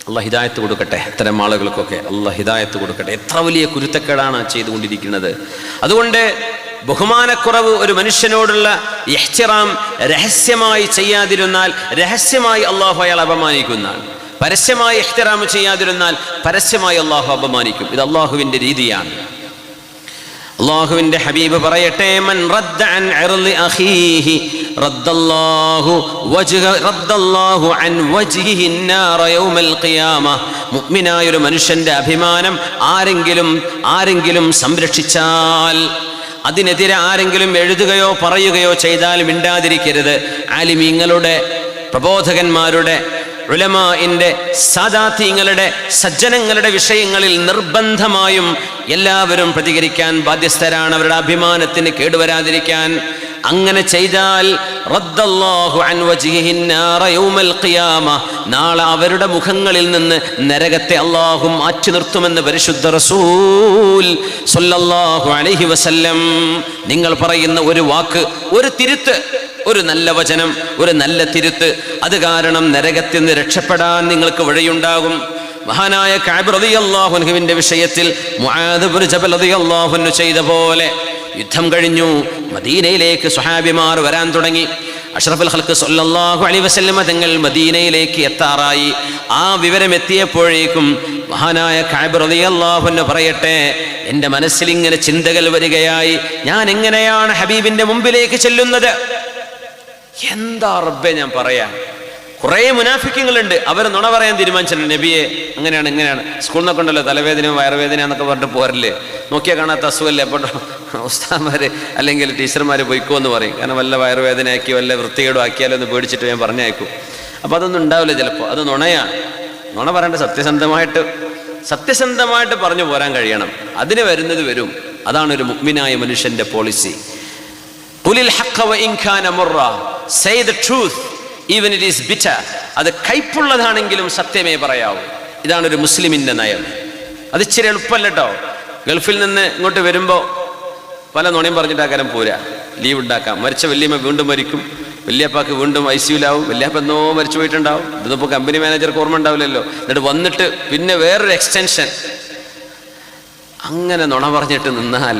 Speaker 1: അള്ളാഹ് ഹിദായത്ത് കൊടുക്കട്ടെ ഇത്തരം ആളുകൾക്കൊക്കെ, അള്ളാഹ് ഹിദായത്ത് കൊടുക്കട്ടെ. എത്ര വലിയ കുരുത്തക്കേടാണ് ചെയ്തുകൊണ്ടിരിക്കുന്നത്. അതുകൊണ്ട് ബഹുമാനക്കുറവ്, ഒരു മനുഷ്യനോടുള്ള ഇഹ്തിറാം രഹസ്യമായി ചെയ്യാതിരുന്നാൽ രഹസ്യമായി അള്ളാഹു അയാൾ അപമാനിക്കുന്നതാണ്. പരസ്യമായി ഇഹ്തിറാം ചെയ്യാതിരുന്നാൽ പരസ്യമായി അള്ളാഹു അപമാനിക്കും. ഇത് അള്ളാഹുവിൻ്റെ രീതിയാണ്. അള്ളാഹുവിൻ്റെ ഹബീബ് പറയട്ടെ, മൻ റദ്ദ അൻ ഇർദി അഖീഹി റദ്ദല്ലാഹു അൻ വജ്ഹിഹി النار യൗമൽ ഖിയാമ. മുഅ്മിനായ ഒരു മനുഷ്യന്റെ അഭിമാനം ആരെങ്കിലും സംരക്ഷിച്ചാൽ, അതിനെതിരെ ആരെങ്കിലും എഴുതുകയോ പറയുകയോ ചെയ്താൽ മിണ്ടാതിരിക്കരുത്. ആലിമീങ്ങളുടെ, പ്രബോധകന്മാരുടെ, ഉലമാഇന്റെ, സാദാതീങ്ങളുടെ, സജ്ജനങ്ങളുടെ വിഷയങ്ങളിൽ നിർബന്ധമായും എല്ലാവരും പ്രതികരിക്കാൻ ബാധ്യസ്ഥരാണ്. അവരുടെ അഭിമാനത്തിന് കേടുവരാതിരിക്കാൻ. അങ്ങനെ ചെയ്താൽ റദ്ദല്ലാഹു അൻ വജ്ഹിഹിൻ നാറ യൗമൽ ഖിയാമ, നാളെ അവരുടെ മുഖങ്ങളിൽ നിന്ന് നരകത്തെ അല്ലാഹു മാറ്റി നിർത്തുമെന്ന് പരിശുദ്ധ റസൂൽ സ്വല്ലല്ലാഹു അലൈഹി വസല്ലം. നിങ്ങൾ പറയുന്ന ഒരു വാക്ക്, ഒരു തിരുത്ത്, ഒരു നല്ല വചനം, ഒരു നല്ല തിരുത്ത്, അത് കാരണം നരകത്തിൽ നിന്ന് രക്ഷപ്പെടാൻ നിങ്ങൾക്ക് വഴിയുണ്ടാകും. മഹാനായ കഅബ് റളിയല്ലാഹു അൻഹുവിന്റെ വിഷയത്തിൽ മുആദ് ഇബ്നു ജബൽ റളിയല്ലാഹു അൻഹു ചെയ്ത പോലെ യുദ്ധം കഴിഞ്ഞു, മദീനയിലേക്ക് സ്വഹാബിമാർ വരാൻ തുടങ്ങി. അഷ്റഫുൽ ഖൽഖ് സ്വല്ലല്ലാഹു അലൈഹി വസല്ലം തങ്ങൾ മദീനയിലേക്ക് എത്താറായി. ആ വിവരം എത്തിയപ്പോഴേക്കും മഹാനായ കഅബ് റളിയല്ലാഹു അൻഹു പറയട്ടെ, എൻ്റെ മനസ്സിൽ ഇങ്ങനെ ചിന്തകൾ വരികയായി, ഞാൻ എങ്ങനെയാണ് ഹബീബിന്റെ മുമ്പിലേക്ക് ചെല്ലുന്നത്? എന്താ റബ്ബേ ഞാൻ പറയാ? കുറേ മുനാഫിക്കുകളുണ്ട്, അവർ നുണ പറയാൻ തീരുമാനിച്ചിട്ടുണ്ട്. നബിയെ അങ്ങനെയാണ് ഇങ്ങനെയാണ്. സ്കൂളിൽ നിന്നൊക്കെ ഉണ്ടല്ലോ തലവേദന വയറുവേദന എന്നൊക്കെ പറഞ്ഞിട്ട് പോരല്ലേ, നോക്കിയാൽ കാണാത്ത അസുഖമല്ലേ, അപ്പോൾ ഉസ്താദ്മാർ അല്ലെങ്കിൽ ടീച്ചർമാർ പോയിക്കോ എന്ന് പറയും. കാരണം വല്ല വയറുവേദനയാക്കി വല്ല വൃത്തികേടും ആക്കിയാലോ എന്ന് പേടിച്ചിട്ട് ഞാൻ പറഞ്ഞയക്കും. അപ്പോൾ അതൊന്നും ഉണ്ടാവില്ല ചിലപ്പോൾ. അത് നുണയാണ്. നുണ പറയേണ്ട സത്യസന്ധമായിട്ട് പറഞ്ഞു പോരാൻ കഴിയണം. അതിന് വരുന്നത് വരും. അതാണ് ഒരു മുഅ്മിനായ മനുഷ്യന്റെ പോളിസി. ഖുലിൽ ഹഖ്ഖ വഇൻ കാന മുറ, say the truth even it is bitter. അത് കയ്പുള്ളതാണെങ്കിലും സത്യമേ പറയാവൂ. ഇതാണ് ഒരു മുസ്ലിമിന്റെ നയം. അത് ഇച്ചിരി എളുപ്പമല്ല കേട്ടോ. ഗൾഫിൽ നിന്ന് ഇങ്ങോട്ട് വരുമ്പോൾ പല നുണയും പറഞ്ഞിട്ടാക്കാരം പോരാ, ലീവ് ഉണ്ടാക്കാം. മരിച്ച വല്യമ്മ വീണ്ടും മരിക്കും, വല്യപ്പാക്ക് വീണ്ടും ICUലാവും, വല്യപ്പ എന്നോ മരിച്ചു പോയിട്ടുണ്ടാവും. ഇതിപ്പോൾ കമ്പനി മാനേജർക്ക് ഓർമ്മ ഉണ്ടാവില്ലല്ലോ. എന്നിട്ട് വന്നിട്ട് പിന്നെ വേറൊരു എക്സ്റ്റൻഷൻ. അങ്ങനെ നുണ പറഞ്ഞിട്ട് നിന്നാൽ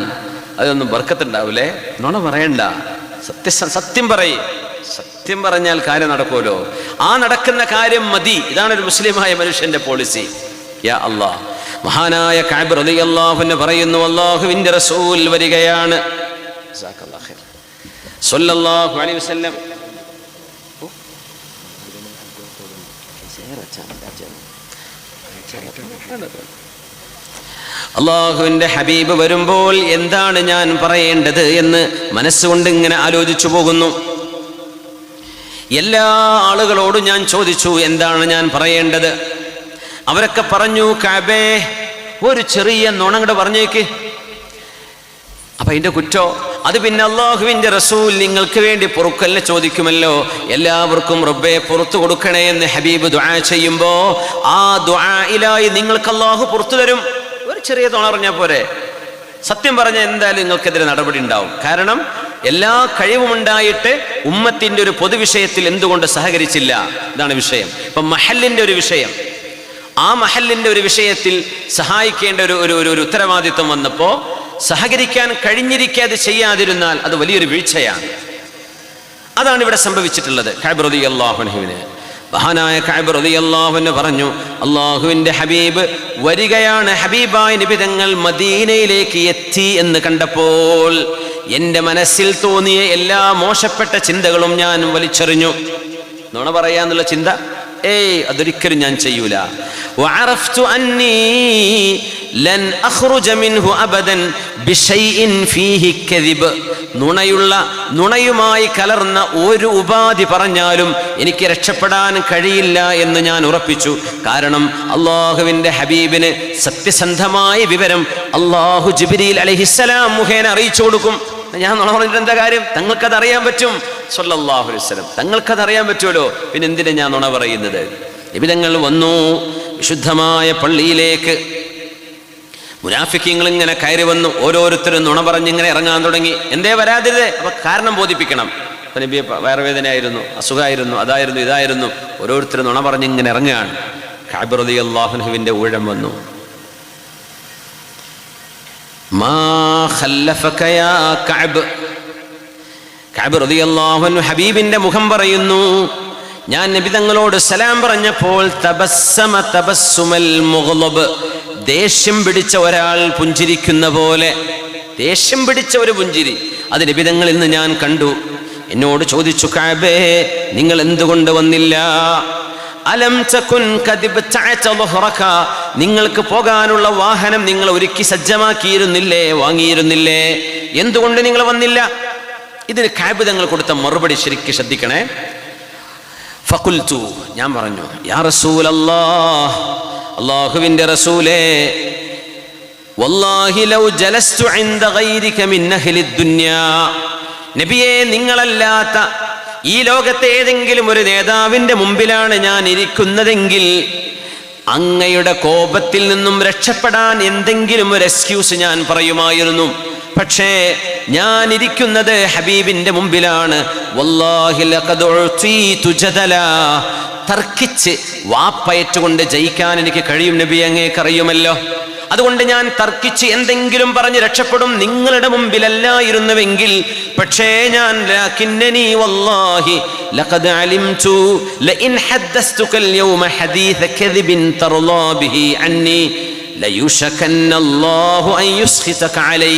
Speaker 1: അതൊന്നും ബർക്കത്തുണ്ടാവില്ലേ. നുണ പറയണ്ട, സത്യം പറയേ. സത്യം പറഞ്ഞാൽ കാര്യം നടക്കുമല്ലോ. ആ നടക്കുന്ന കാര്യം മതി. ഇതാണ് ഒരു മുസ്ലിമായ മനുഷ്യന്റെ പോളിസി. യാ അല്ലാഹ്. മഹാനായ കഅബ് റളിയല്ലാഹു അൻഹു പറയുന്നു, അല്ലാഹുവിന്റെ റസൂൽ വരികയാണ് സ്വല്ലല്ലാഹു അലൈഹി വസല്ലം. അള്ളാഹുവിന്റെ ഹബീബ് വരുമ്പോൾ എന്താണ് ഞാൻ പറയേണ്ടത് എന്ന് മനസ്സുകൊണ്ട് ഇങ്ങനെ ആലോചിച്ചു പോകുന്നു. എല്ലാ ആളുകളോടും ഞാൻ ചോദിച്ചു, എന്താണ് ഞാൻ പറയേണ്ടത്? അവരൊക്കെ പറഞ്ഞു, കഅബേ ഒരു ചെറിയ നുണങ്ങട് പറഞ്ഞേക്ക്. അപ്പൊ അതിന്റെ കുറ്റോ? അത് പിന്നെ അള്ളാഹുവിന്റെ റസൂൽ നിങ്ങൾക്ക് വേണ്ടി പൊറുക്കലിനെ ചോദിക്കുമല്ലോ. എല്ലാവർക്കും റബ്ബേ പുറത്തു കൊടുക്കണേ എന്ന് ഹബീബ് ദുആ ചെയ്യുമ്പോ ആ ദുആയിലായി നിങ്ങൾക്ക് അള്ളാഹു പുറത്തു തരും. ഒരു ചെറിയ നുണ പറഞ്ഞാൽ പോരെ. സത്യം പറഞ്ഞാൽ എന്തായാലും നിങ്ങൾക്കെതിരെ നടപടി ഉണ്ടാവും. കാരണം എല്ലാ കഴിവുമുണ്ടായിട്ട് ഉമ്മത്തിന്റെ ഒരു പൊതുവിഷയത്തിൽ എന്തുകൊണ്ട് സഹകരിച്ചില്ല? ഇതാണ് വിഷയം. ഇപ്പൊ മഹല്ലിന്റെ ഒരു വിഷയം, ആ മഹല്ലിന്റെ ഒരു വിഷയത്തിൽ സഹായിക്കേണ്ട ഒരു ഉത്തരവാദിത്വം വന്നപ്പോ സഹകരിക്കാൻ കഴിഞ്ഞിരിക്കാതെ ചെയ്യാതിരുന്നാൽ അത് വലിയൊരു വീഴ്ചയാണ്. അതാണ് ഇവിടെ സംഭവിച്ചിട്ടുള്ളത്. കഅബ് റളിയല്ലാഹു അൻഹുവിന് മഹാനായ കഅബ് റളിയല്ലാഹു അൻഹു പറഞ്ഞു, അള്ളാഹുവിന്റെ ഹബീബ് വരികയാണ്. ഹബീബായ നബി തങ്ങൾ മദീനയിലേക്ക് എത്തി എന്ന് കണ്ടപ്പോൾ എൻ്റെ മനസ്സിൽ തോന്നിയ എല്ലാ മോശപ്പെട്ട ചിന്തകളും ഞാൻ വലിച്ചെറിഞ്ഞു. നുണ പറയാന്നുള്ള ചിന്ത അതൊരിക്കലും ഞാൻ ചെയ്യൂല. വഅറഫ്തു അന്നീ ലൻ അഖ്റുജ മിൻഹു അബദൻ ബിശൈഇൻ ഫീഹി കദിബ്. നുണയുമായി കലർന്ന ഒരു ഉപാധി പറഞ്ഞാലും എനിക്ക് രക്ഷപ്പെടാൻ കഴിയില്ല എന്ന് ഞാൻ ഉറപ്പിച്ചു. കാരണം അള്ളാഹുവിന്റെ ഹബീബിന് സത്യസന്ധമായ വിവരം അള്ളാഹു ജിബ്രീൽ അലൈഹിസ്സലാം മുഖേന അറിയിച്ചു കൊടുക്കും. ഞാൻ നുണ പറഞ്ഞിട്ട് എന്താ കാര്യം? തങ്ങൾക്കത് അറിയാൻ പറ്റും. സ്വല്ലല്ലാഹു അലൈഹി വസല്ലം തങ്ങൾക്കത് അറിയാൻ പറ്റുമല്ലോ, പിന്നെ എന്തിനാ ഞാൻ നുണ പറയുന്നത്? നബി തങ്ങൾ വന്നു വിശുദ്ധമായ പള്ളിയിലേക്ക്. മുനാഫിക്കീങ്ങൾ ഇങ്ങനെ കയറി വന്നു. ഓരോരുത്തരും നുണ പറഞ്ഞിങ്ങനെ ഇറങ്ങാൻ തുടങ്ങി. എന്തേ വരാതിരുതേ? അപ്പൊ കാരണം ബോധിപ്പിക്കണം. അപ്പൊ നബി വയറുവേദനയായിരുന്നു, അസുഖമായിരുന്നു, അതായിരുന്നു, ഇതായിരുന്നു. ഓരോരുത്തരും നുണ പറഞ്ഞിങ്ങനെ ഇറങ്ങുകയാണ്. കഅബ് റളിയല്ലാഹു അൻഹുവിന്റെ ഊഴം വന്നു. മാ ഖല്ലഫക യാ കഅബ്. കഅബ് റളിയല്ലാഹു അൻഹു ഹബീബിന്റെ മുഖം പറയുന്നു. ഞാൻ നബി തങ്ങളോട് സലാം പറഞ്ഞപ്പോൾ തബസ്സമ തബസ്സുമൽ മുഗ്ളബ്, ദേഷ്യം പിടിച്ച ഒരാൾ പുഞ്ചിരിക്കുന്ന പോലെ, ദേഷ്യം പിടിച്ച ഒരു പുഞ്ചിരി അത് നബി തങ്ങളിൽ നിന്ന് ഞാൻ കണ്ടു. എന്നോട് ചോദിച്ചു, കഅബേ നിങ്ങൾ എന്തുകൊണ്ട് വന്നില്ല? അലം തകുൻ കദിബ്തഅത ളുഹ്റക, നിങ്ങൾക്ക് പോകാനുള്ള വാഹനം നിങ്ങൾ ഒരുക്കി സജ്ജമാക്കിയിരുന്നില്ലേ, വാങ്ങിയിരുന്നില്ലേ? എന്തുകൊണ്ട് നിങ്ങൾ വന്നില്ല? ഇതിന് കഅബ് തങ്ങൾ കൊടുത്ത മറുപടി ശരിക്കും ശ്രദ്ധിക്കണേ. ഫഖുൽതു, ഞാൻ പറഞ്ഞു, യാ റസൂലല്ലാഹ്, അല്ലാഹുവിന്റെ റസൂലേ, വല്ലാഹി ലൗ ജലസ്തു ഇൻദ ഗൈരിക മിൻ അഹ്ലി ദുനിയാ, നബിയെ, നിങ്ങളല്ലാത്ത ഈ ലോകത്തെ ഏതെങ്കിലും ഒരു നേതാവിന്റെ മുമ്പിലാണ് ഞാൻ ഇരിക്കുന്നതെങ്കിൽ അങ്ങയുടെ കോപത്തിൽ നിന്നും രക്ഷപ്പെടാൻ എന്തെങ്കിലും ഒരു എക്സ്ക്യൂസ് ഞാൻ പറയുമായിരുന്നു. പക്ഷേ ഞാൻ ഇരിക്കുന്നത് ഹബീബിന്റെ മുമ്പിലാണ്. വല്ലാഹി ലഖദ് ഉഅ്തീതു ജദലാ, തർക്കിച്ച് വാപ്പയറ്റുകൊണ്ട് ജയിക്കാൻ എനിക്ക് കഴിയും നബി, അങ്ങേക്കറിയുമല്ലോ. അതുകൊണ്ട് ഞാൻ തർക്കിച്ച് എന്തെങ്കിലും പറഞ്ഞ് രക്ഷപ്പെടും, നിങ്ങളുടെ മുമ്പിലല്ലായിരുന്നുവെങ്കിൽ. പക്ഷേ ഞാൻ ലകിന്നനി വല്ലാഹി ലഖദ് അലിംതു ലഇൻ ഹദ്ദസ്തുക അൽയൗമ ഹദീസ കദിബിൻ തർലാ ബിഹി അന്നി ലയുശകന്ന അല്ലാഹു അൻ യുസ്ഖിതക അലൈ.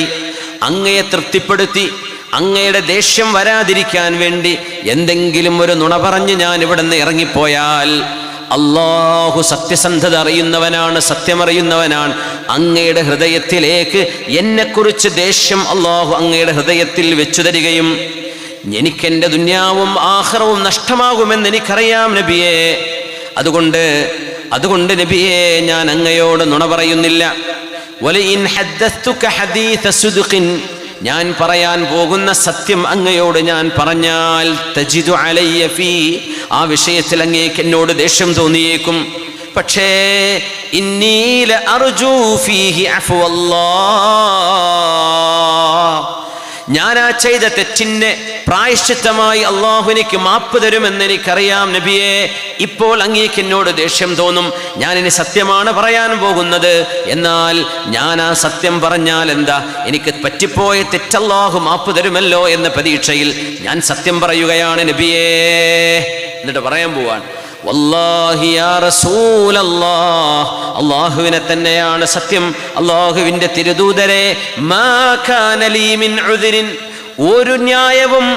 Speaker 1: അങ്ങയെ തൃപ്തിപ്പെടുത്തി അങ്ങയുടെ ദേഷ്യം വരാതിരിക്കാൻ വേണ്ടി എന്തെങ്കിലും ഒരു നുണ പറഞ്ഞ് ഞാൻ ഇവിടെ നിന്ന് ഇറങ്ങിപ്പോയാൽ, അല്ലാഹു സത്യസന്ധത അറിയുന്നവനാണ്, സത്യമറിയുന്നവനാണ്. അങ്ങയുടെ ഹൃദയത്തിലേക്ക് എന്നെക്കുറിച്ച് ദേഷ്യം അല്ലാഹു അങ്ങയുടെ ഹൃദയത്തിൽ വെച്ചു തരികയും എനിക്കെൻ്റെ ദുനിയാവും ആഖിറവും നഷ്ടമാകുമെന്ന് എനിക്കറിയാം നബിയേ. അതുകൊണ്ട് നബിയേ, ഞാൻ അങ്ങയോട് നുണ പറയുന്നില്ല. വലഇൻ ഹദ്ദസ്തുക ഹദീസ സുദ്ഖിൻ, ഞാൻ പറയാൻ പോകുന്ന സത്യം അങ്ങയോട് ഞാൻ പറഞ്ഞാൽ, തജിദു അലയ്യ ഫീ, ആ വിഷയത്തിൽ അങ്ങേക്ക് എന്നോട് ദേഷ്യം തോന്നിയേക്കും. പക്ഷേ ഇന്നി ലഅർജു ഫീഹി അഫ്വല്ലാഹ്, ഞാൻ ആ ചെയ്ത തെറ്റിന് പ്രായശ്ചിത്തമായി അള്ളാഹു എനിക്ക് മാപ്പ് തരുമെന്ന് എനിക്കറിയാം നബിയെ. ഇപ്പോൾ അങ്ങേക്ക് എന്നോട് ദേഷ്യം തോന്നും, ഞാനിനി സത്യമാണ് പറയാൻ പോകുന്നത്. എന്നാൽ ഞാൻ ആ സത്യം പറഞ്ഞാൽ എന്താ, എനിക്ക് പറ്റിപ്പോയ തെറ്റല്ലാഹു മാപ്പ് തരുമല്ലോ എന്ന പ്രതീക്ഷയിൽ ഞാൻ സത്യം പറയുകയാണ് നബിയേ. എന്നിട്ട് പറയാൻ പോവാണ്, വല്ലാഹി യാ റസൂലല്ലാഹ്, അല്ലാഹുവിനെ തന്നെയാണ് സത്യം, അല്ലാഹുവിന്റെ തിരുദൂതരെ, മാ കാന ലീ മിൻ ഉദ്രിൻ, ഒരു ന്യായവും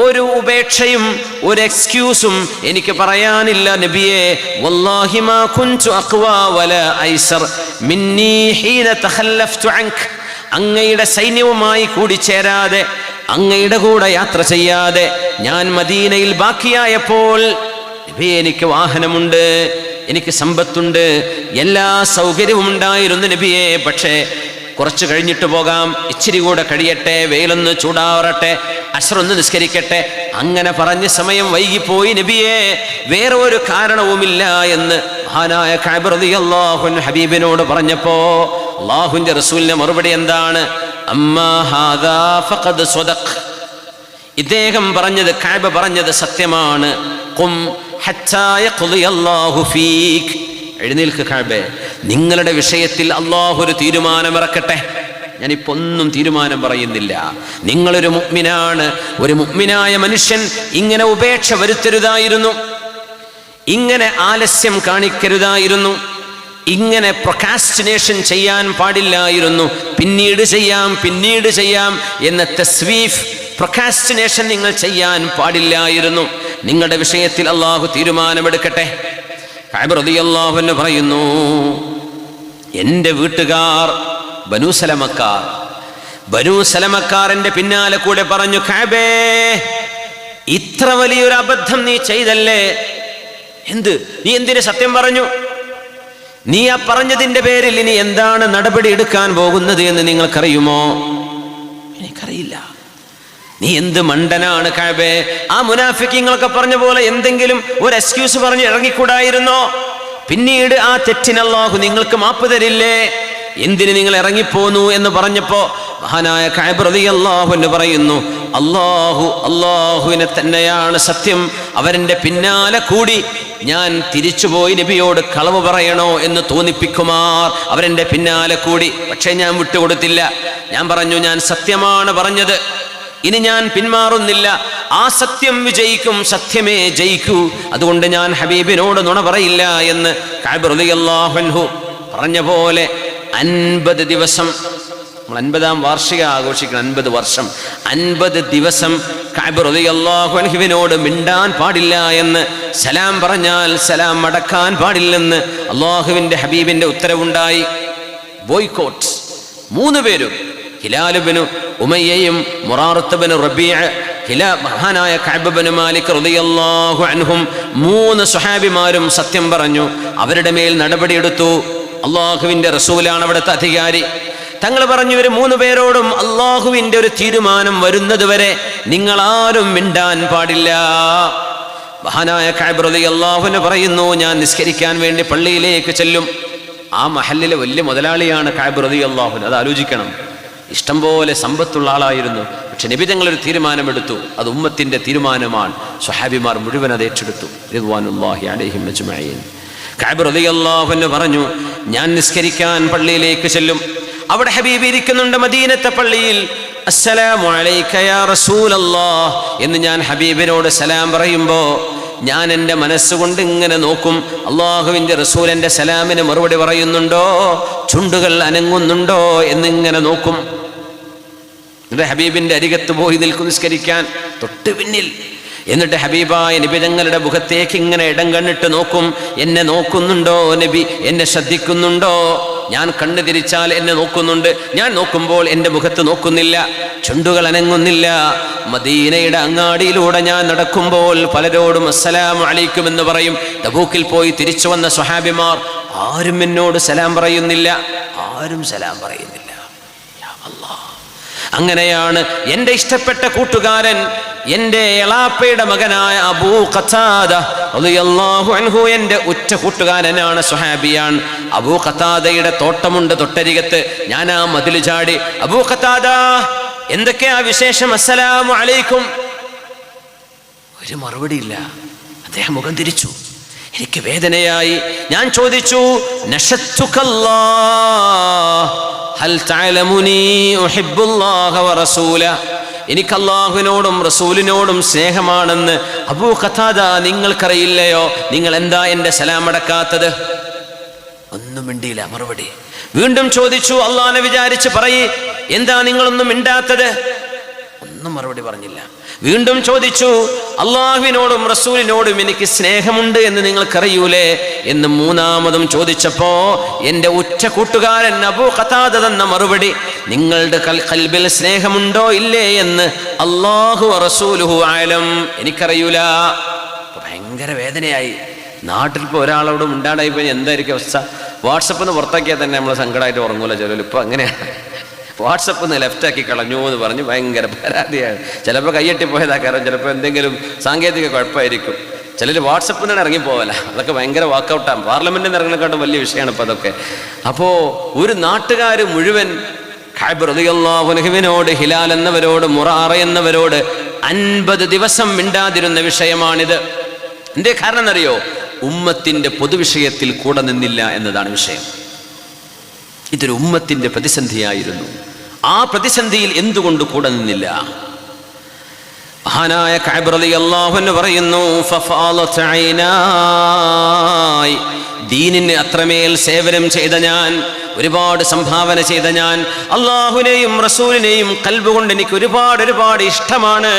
Speaker 1: ഒരു ഉപേക്ഷയും ഒരു എക്സ്ക്യൂസും എനിക്ക് പറയാനില്ല നബിയേ. വല്ലാഹി മാ കുൻതു അഖ്വാ വലാ ഐസർ മിന്നീ ഹീന തഖല്ലഫ്തു അൻക, അങ്ങയുടെ സൈന്യവുമായി കൂടിച്ചേരാതെ അങ്ങയുടെ കൂടെ യാത്ര ചെയ്യാതെ ഞാൻ മദീനയിൽ ബാക്കിയായപ്പോൾ നബിയേ, എനിക്ക് വാഹനമുണ്ട്, എനിക്ക് സമ്പത്തുണ്ട്, എല്ലാ സൗകര്യവും ഉണ്ടായിരുന്നു നബിയേ. പക്ഷേ കുറച്ച് കഴിഞ്ഞിട്ട് പോകാം, ഇച്ചിരി കൂടെ കഴിയട്ടെ, വെയിലൊന്ന് ചൂടാറട്ടെ, അശ്റൊന്ന് നിസ്കരിക്കട്ടെ, അങ്ങനെ പറഞ്ഞ് സമയം വൈകിപ്പോയി നബിയേ, വേറെ ഒരു കാരണവുമില്ല എന്ന് മഹാനായ കഅബ് റളിയല്ലാഹു അൻഹു ഹബീബിനോട് പറഞ്ഞപ്പോ അല്ലാഹുവിന്റെ റസൂലിന്റെ മറുപടി എന്താണ്? അമ്മാ ഹാദാ ഫഖദ് സ്വദഖ്, ഇദ്ദേഹം പറഞ്ഞത്, കഅബ് പറഞ്ഞത് സത്യമാണ്. ഖും ഹത്താ യഖ്ളിയല്ലാഹു ഫീക്, എഴുന്നേൽക്ക് കഅബേ, നിങ്ങളുടെ വിഷയത്തിൽ അല്ലാഹു ഒരു തീരുമാനമിറക്കട്ടെ. ഞാനിപ്പോ ഒന്നും തീരുമാനം പറയുന്നില്ല. നിങ്ങളൊരു മുഅ്മിനാണ്, ഒരു മുഅ്മിനായ മനുഷ്യൻ ഇങ്ങനെ ഉപേക്ഷ വരുത്തരുതായിരുന്നു, ഇങ്ങനെ ആലസ്യം കാണിക്കരുതായിരുന്നു, ഇങ്ങനെ പ്രൊക്കാസ്റ്റിനേഷൻ ചെയ്യാൻ പാടില്ലായിരുന്നു. പിന്നീട് ചെയ്യാം എന്ന തസ്വീഫ്, പ്രൊക്കാസ്റ്റിനേഷൻ നിങ്ങൾ ചെയ്യാൻ പാടില്ലായിരുന്നു. നിങ്ങളുടെ വിഷയത്തിൽ അല്ലാഹു തീരുമാനമെടുക്കട്ടെ. കഅബ് റളിയല്ലാഹു അൻഹു പറയുന്നു, എൻ്റെ വീട്ടുകാർ ബനൂ സലമക്കാർ എൻ്റെ പിന്നാലെ കൂടെ പറഞ്ഞു, കഅബേ, ഇത്ര വലിയൊരു അബദ്ധം നീ ചെയ്തല്ലേ, നീ എന്തിന് സത്യം പറഞ്ഞു? നീ ആ പറഞ്ഞതിൻ്റെ പേരിൽ ഇനി എന്താണ് നടപടി എടുക്കാൻ പോകുന്നത് എന്ന് നിങ്ങൾക്കറിയുമോ? എനിക്കറിയില്ല. നീ എന്ത് മണ്ടനാണ് കഅബേ, ആ മുനാഫിക്കീങ്ങളൊക്കെ പറഞ്ഞ പോലെ എന്തെങ്കിലും ഒരു എക്സ്ക്യൂസ് പറഞ്ഞ് ഇറങ്ങിക്കൂടായിരുന്നോ? പിന്നീട് ആ തെറ്റിന് അല്ലാഹു നിങ്ങൾക്ക് മാപ്പ് തരില്ലേ? എന്തിന് നിങ്ങൾ ഇറങ്ങിപ്പോന്നു എന്ന് പറഞ്ഞപ്പോ മഹാനായ കഅബ് റളിയല്ലാഹു അൻഹു പറയുന്നു, അല്ലാഹുവിനെ തന്നെയാണ് സത്യം, അവരുടെ പിന്നാലെ കൂടി ഞാൻ തിരിച്ചുപോയി നബിയോട് കളവ് പറയണോ എന്ന് തോന്നിപ്പിക്കുമാർ അവരെന്റെ പിന്നാലെ കൂടി. പക്ഷേ ഞാൻ വിട്ടുകൊടുത്തില്ല. ഞാൻ പറഞ്ഞു, ഞാൻ സത്യമാണ് പറഞ്ഞത്, ഇനി ഞാൻ പിന്മാറുന്നില്ല, ആ സത്യം വിജയിക്കും, സത്യമേ ജയിക്കൂ, അതുകൊണ്ട് ഞാൻ ഹബീബിനോട് നുണ പറയില്ല എന്ന് കഅബ് റളിയല്ലാഹു അൻഹു പറഞ്ഞ പോലെ 50 ദിവസം, നമ്മൾ 50-ാം വാർഷിക ആഘോഷിക്കണം, 50 വർഷം, 50 ദിവസം കഅബ് റളിയല്ലാഹു അൻഹുവിനോട് മിണ്ടാൻ പാടില്ല എന്ന്, സലാം പറഞ്ഞാൽ സലാം മടക്കാൻ പാടില്ലെന്ന് അല്ലാഹുവിന്റെ ഹബീബിന്റെ ഉത്തരവുണ്ടായി. ബോയ്ക്കോട്ട്. 3 പേരും, ഹിലാൽ ഇബ്നു ഉമയ്യയും മുറാറത്ത് ഇബ്നു റബീഅ, മഹാനായ കഅബ് ഇബ്നു മാലിക് റളിയല്ലാഹു അൻഹും 3 സ്വഹാബിമാരും സത്യം പറഞ്ഞു. അവരുടെ മേൽ നടപടിയെടുത്തു. അല്ലാഹുവിന്റെ റസൂലാണ് അവിടുത്തെ അധികാരി. തങ്ങൾ പറഞ്ഞു, ഇവർ 3 പേരോടും അള്ളാഹുവിൻ്റെ ഒരു തീരുമാനം വരുന്നത് വരെ നിങ്ങളാരും മിണ്ടാൻ പാടില്ല. മഹാനായ കഅബ് റളിയല്ലാഹു അൻഹു പറയുന്നു, ഞാൻ നിസ്കരിക്കാൻ വേണ്ടി പള്ളിയിലേക്ക് ചെല്ലും. ആ മഹല്ലിലെ വലിയ മുതലാളിയാണ് കഅബ് റളിയല്ലാഹു അൻഹു. അത് ആലോചിക്കണം. ഇഷ്ടംപോലെ സമ്പത്തുള്ള ആളായിരുന്നു. പക്ഷെ നബി തങ്ങളൊരു തീരുമാനമെടുത്തു. അത് ഉമ്മത്തിൻ്റെ തീരുമാനമാണ്. സ്വഹാബിമാർ മുഴുവൻ അത് ഏറ്റെടുത്തു. റിദ്വാനുല്ലാഹി അലൈഹിം അജ്മഈൻ. കഅബ് റളിയല്ലാഹു അൻഹു പറഞ്ഞു, ഞാൻ നിസ്കരിക്കാൻ പള്ളിയിലേക്ക് ചെല്ലും. അവിടെ ഹബീബ് ഇരിക്കുന്നുണ്ട് മദീനത്തെ പള്ളിയിൽ. അസ്സലാമു അലൈക യാ റസൂലല്ലാഹ് എന്ന് ഞാൻ ഹബീബിനോട് സലാം പറയുമ്പോൾ ഞാൻ എൻ്റെ മനസ്സുകൊണ്ട് ഇങ്ങനെ നോക്കും, അള്ളാഹുവിൻ്റെ റസൂൽ എൻ്റെ സലാമിന് മറുപടി പറയുന്നുണ്ടോ, ചുണ്ടുകൾ അനങ്ങുന്നുണ്ടോ എന്നിങ്ങനെ നോക്കും. എന്നിട്ട് ഹബീബിൻ്റെ അരികത്ത് പോയി നിൽക്കും നിസ്കരിക്കാൻ, തൊട്ട് പിന്നിൽ. എന്നിട്ട് ഹബീബായ നബി തങ്ങളുടെ മുഖത്തേക്ക് ഇങ്ങനെ ഇടം കണ്ണിട്ട് നോക്കും. എന്നെ നോക്കുന്നുണ്ടോ നബി, എന്നെ ശ്രദ്ധിക്കുന്നുണ്ടോ? ഞാൻ കണ്ണു തിരിച്ചാൽ എന്നെ നോക്കുന്നുണ്ട്, ഞാൻ നോക്കുമ്പോൾ എൻ്റെ മുഖത്ത് നോക്കുന്നില്ല, ചുണ്ടുകൾ അനങ്ങുന്നില്ല. മദീനയുടെ അങ്ങാടിയിലൂടെ ഞാൻ നടക്കുമ്പോൾ പലരോടും അസ്സലാമു അലൈക്കും എന്ന് പറയും. തബൂക്കിൽ പോയി തിരിച്ചു വന്ന സ്വഹാബിമാർ ആരും എന്നോട് സലാം പറയുന്നില്ല, ആരും സലാം പറയുന്നില്ല. യാ അല്ലാഹ്. അങ്ങനെയാണ് എൻ്റെ ഇഷ്ടപ്പെട്ട കൂട്ടുകാരൻ, എൻ്റെ എളാപ്പയുടെ മകനായ അബൂ ഖതാദ റളിയല്ലാഹു അൻഹു എൻ്റെ ഉറ്റ കൂട്ടുകാരനാണ്, സ്വഹാബിയാൻ. അബൂ ഖതാദയുടെ തോട്ടമുണ്ട് തൊട്ടരികത്ത്. ഞാൻ ആ മതിൽ ചാടി, അബൂ ഖതാദ എന്തൊക്കെയാ വിശേഷം, അസ്സലാമു അലൈക്കും. ഒരു മറുപടി ഇല്ല. അദ്ദേഹം മുഖം തിരിച്ചു. എനിക്ക് വേദനയായി. ഞാൻ ചോദിച്ചു, നശത്തുകല്ലാഹ് ഹൽ തഅലമുനി ഉഹിബ്ബുല്ലാഹ വറസൂല, എനിക്ക് അല്ലാഹുവിനോടും റസൂലിനോടും സ്നേഹമാണെന്ന് അബൂ ഖതാദ നിങ്ങൾക്കറിയില്ലയോ? നിങ്ങൾ എന്താ എൻ്റെ സലാം അടക്കാത്തത്? ഒന്നും മിണ്ടിയില്ല, മറുപടി. വീണ്ടും ചോദിച്ചു, അള്ളാഹനെ വിചാരിച്ച് പറയ്, എന്താ നിങ്ങളൊന്നും മിണ്ടാത്തത്? ഒന്നും മറുപടി പറഞ്ഞില്ല. വീണ്ടും ചോദിച്ചു, അള്ളാഹുവിനോടും റസൂലിനോടും എനിക്ക് സ്നേഹമുണ്ട് എന്ന് നിങ്ങൾക്കറിയൂലേ എന്ന് മൂന്നാമതും ചോദിച്ചപ്പോ എൻ്റെ ഉറ്റ കൂട്ടുകാരൻ അബൂ ഖതാദ തന്ന മറുപടി, നിങ്ങളുടെ ഖൽബിൽ സ്നേഹമുണ്ടോ ഇല്ലേ എന്ന് അല്ലാഹു റസൂലുഹു ആലം, എനിക്കറിയൂല. ഭയങ്കര വേദനയായി. നാട്ടിൽ ഇപ്പോൾ ഒരാളോട് മിണ്ടാണ്ടായി പോയി എന്തായിരിക്കും അവസ്ഥ? വാട്സപ്പിൽ നിന്ന് പുറത്താക്കിയാൽ തന്നെ നമ്മൾ സങ്കടമായിട്ട് ഉറങ്ങൂല ചിലർ. ഇപ്പോൾ അങ്ങനെയാണ്. വാട്സപ്പിൽ നിന്ന് ലെഫ്റ്റാക്കി കളഞ്ഞു എന്ന് പറഞ്ഞ് ഭയങ്കര പരാതിയാണ്. ചിലപ്പോൾ കയ്യെട്ടി പോയതാക്കാരം, ചിലപ്പോൾ എന്തെങ്കിലും സാങ്കേതിക കുഴപ്പമായിരിക്കും. ചിലർ വാട്സപ്പിൽ നിന്ന് ഇറങ്ങിപ്പോവല. അതൊക്കെ ഭയങ്കര വാക്കൗട്ടാണ്. പാർലമെൻറ്റിൽ നിന്ന് ഇറങ്ങുന്നതിനെക്കാട്ടും വലിയ വിഷയമാണ് ഇപ്പോൾ അതൊക്കെ. അപ്പോൾ ഒരു നാട്ടുകാർ മുഴുവൻ കഅബ് റളിയല്ലാഹു അൻഹുവിനോട്, ഹിലാൽ എന്നവരോട്, മുറാറ എന്നവരോട് 50 ദിവസം മിണ്ടാതിരുന്ന വിഷയമാണിത്. എന്തേ കാരണം എന്നറിയോ? ഉമ്മത്തിൻ്റെ പൊതുവിഷയത്തിൽ കൂടെ നിന്നില്ല എന്നതാണ് വിഷയം. ഇതൊരു ഉമ്മത്തിൻ്റെ പ്രതിസന്ധിയായിരുന്നു. ആ പ്രതിസന്ധിയിൽ എന്തുകൊണ്ട് കൂടെ നിന്നില്ല? മഹാനായ കഅബ് റളിയല്ലാഹു അൻഹു പറയുന്നു, ഫഫാലത് ഐനായി, ദീനിന് അത്രമേൽ സേവനം ചെയ്ത ഞാൻ, ഒരുപാട് സംഭാവന ചെയ്ത ഞാൻ, അള്ളാഹുവിനെയും റസൂലിനെയും ഖൽബ് കൊണ്ട് എനിക്ക് ഒരുപാട് ഇഷ്ടമാണ്.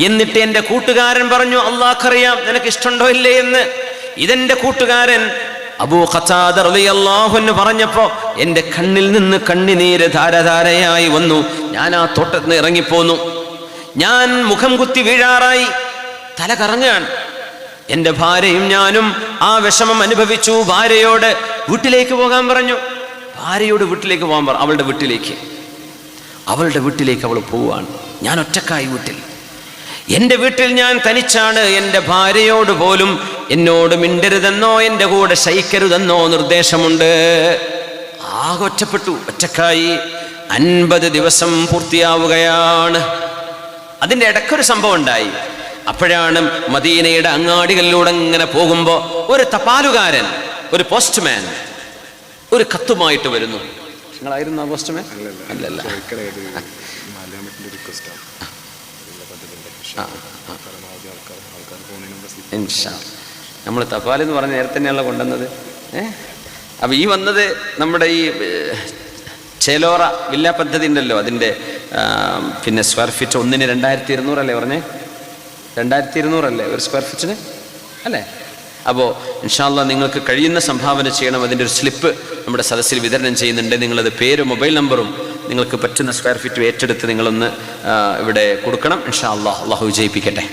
Speaker 1: എന്നിട്ട് എൻ്റെ കൂട്ടുകാരൻ പറഞ്ഞു, അള്ളാഹ്ക്കറിയാം നിനക്ക് ഇഷ്ടമുണ്ടോ ഇല്ലേ എന്ന്. ഇതെൻ്റെ കൂട്ടുകാരൻ അബൂ ഖതാദ റളിയല്ലാഹു അൻഹു പറഞ്ഞപ്പോൾ എൻ്റെ കണ്ണിൽ നിന്ന് കണ്ണുനീര് ധാരധാരയായി വന്നു. ഞാൻ ആ തോട്ടത്തിൽ നിന്ന് ഇറങ്ങിപ്പോന്നു. ഞാൻ മുഖം കുത്തി വീഴാറായി, തല കറങ്ങാൻ. എൻ്റെ ഭാര്യയും ഞാനും ആ വിഷമം അനുഭവിച്ചു. ഭാര്യയോട് വീട്ടിലേക്ക് പോകാൻ പറഞ്ഞു. ഭാര്യയോട് വീട്ടിലേക്ക് പോകാൻ പറഞ്ഞു. അവളുടെ വീട്ടിലേക്ക് അവൾ പോവാണ്. ഞാൻ ഒറ്റക്കായി വീട്ടിൽ. എൻ്റെ വീട്ടിൽ ഞാൻ തനിച്ചാണ്. എൻ്റെ ഭാര്യയോട് പോലും എന്നോട് മിണ്ടരുതെന്നോ എൻ്റെ കൂടെ ശയിക്കരുതെന്നോ നിർദ്ദേശമുണ്ട്. ആകെ ഒറ്റപ്പെട്ടു, ഒറ്റക്കായി. 50 ദിവസം പൂർത്തിയാവുകയാണ്. അതിൻ്റെ ഇടയ്ക്കൊരു സംഭവം ഉണ്ടായി. അപ്പോഴാണ് മദീനയുടെ അങ്ങാടികളിലൂടെ ഇങ്ങനെ പോകുമ്പോൾ ഒരു തപാലുകാരൻ, ഒരു പോസ്റ്റ്മാൻ ഒരു കത്തുമായിട്ട് വരുന്നു. നിങ്ങളായിരുന്നു ആ പോസ്റ്റ്മാൻ? അല്ലല്ല. നമ്മൾ തപാലെന്ന് പറഞ്ഞ നേരത്തെ തന്നെയാണല്ലോ കൊണ്ടുവന്നത്. അപ്പം ഈ വന്നത് നമ്മുടെ ഈ ചേലോറ വില്ല പദ്ധതി ഉണ്ടല്ലോ, അതിൻ്റെ പിന്നെ സ്ക്വയർ ഫീറ്റ് ഒന്നിന് 2200 അല്ലേ പറഞ്ഞേ? 2200 അല്ലേ ഒരു സ്ക്വയർ ഫീറ്റിന് അല്ലേ? അപ്പോൾ ഇൻഷാ അല്ലാഹ് നിങ്ങൾക്ക് കഴിയുന്ന സംഭാവന ചെയ്യണം. അതിൻ്റെ ഒരു സ്ലിപ്പ് നമ്മുടെ സദസ്സിൽ വിതരണം ചെയ്യുന്നുണ്ട്. നിങ്ങളത് പേരും മൊബൈൽ നമ്പറും നിങ്ങൾക്ക് പറ്റുന്ന സ്ക്വയർ ഫീറ്റ് ഏറ്റെടുത്ത് നിങ്ങളൊന്ന് ഇവിടെ കൊടുക്കണം. ഇൻഷാ അല്ലാഹ്, അള്ളാഹു വിജയിപ്പിക്കട്ടെ.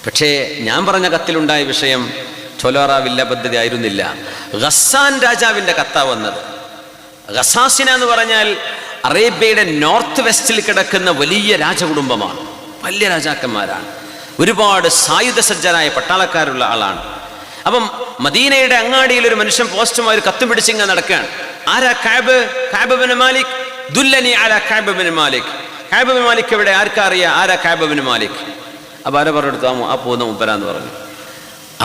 Speaker 1: പക്ഷേ ഞാൻ പറഞ്ഞ കത്തിലുണ്ടായ വിഷയം ചോലോറ വില്ല പദ്ധതി ആയിരുന്നില്ല. ഗസ്സാൻ രാജാവിൻ്റെ കത്താ വന്നത്. ഗസാസിന എന്ന് പറഞ്ഞാൽ അറേബ്യയുടെ നോർത്ത് വെസ്റ്റിൽ കിടക്കുന്ന വലിയ രാജകുടുംബമാണ്. വലിയ രാജാക്കന്മാരാണ്. ഒരുപാട് സായുധ സജ്ജനായ പട്ടാളക്കാരുള്ള ആളാണ്. അപ്പം മദീനയുടെ അങ്ങാടിയിൽ ഒരു മനുഷ്യൻ പോസ്റ്റുമായി ഒരു കത്തും പിടിച്ചിങ്ങനെ നടക്കുകയാണ്. ആരാ? Kaab bin Malik. ദുല്ലനി അലാ Ka'b bin Malik. Ka'b bin Malik എവിടെ? ആർക്കാ അറിയാം? ആരാ കഅബ് ബിൻ മാലിക്? അപ്പോൾ ആരെ പറഞ്ഞെടുത്തു? ആ പോകുന്ന മുപ്പരാന്ന് പറഞ്ഞു.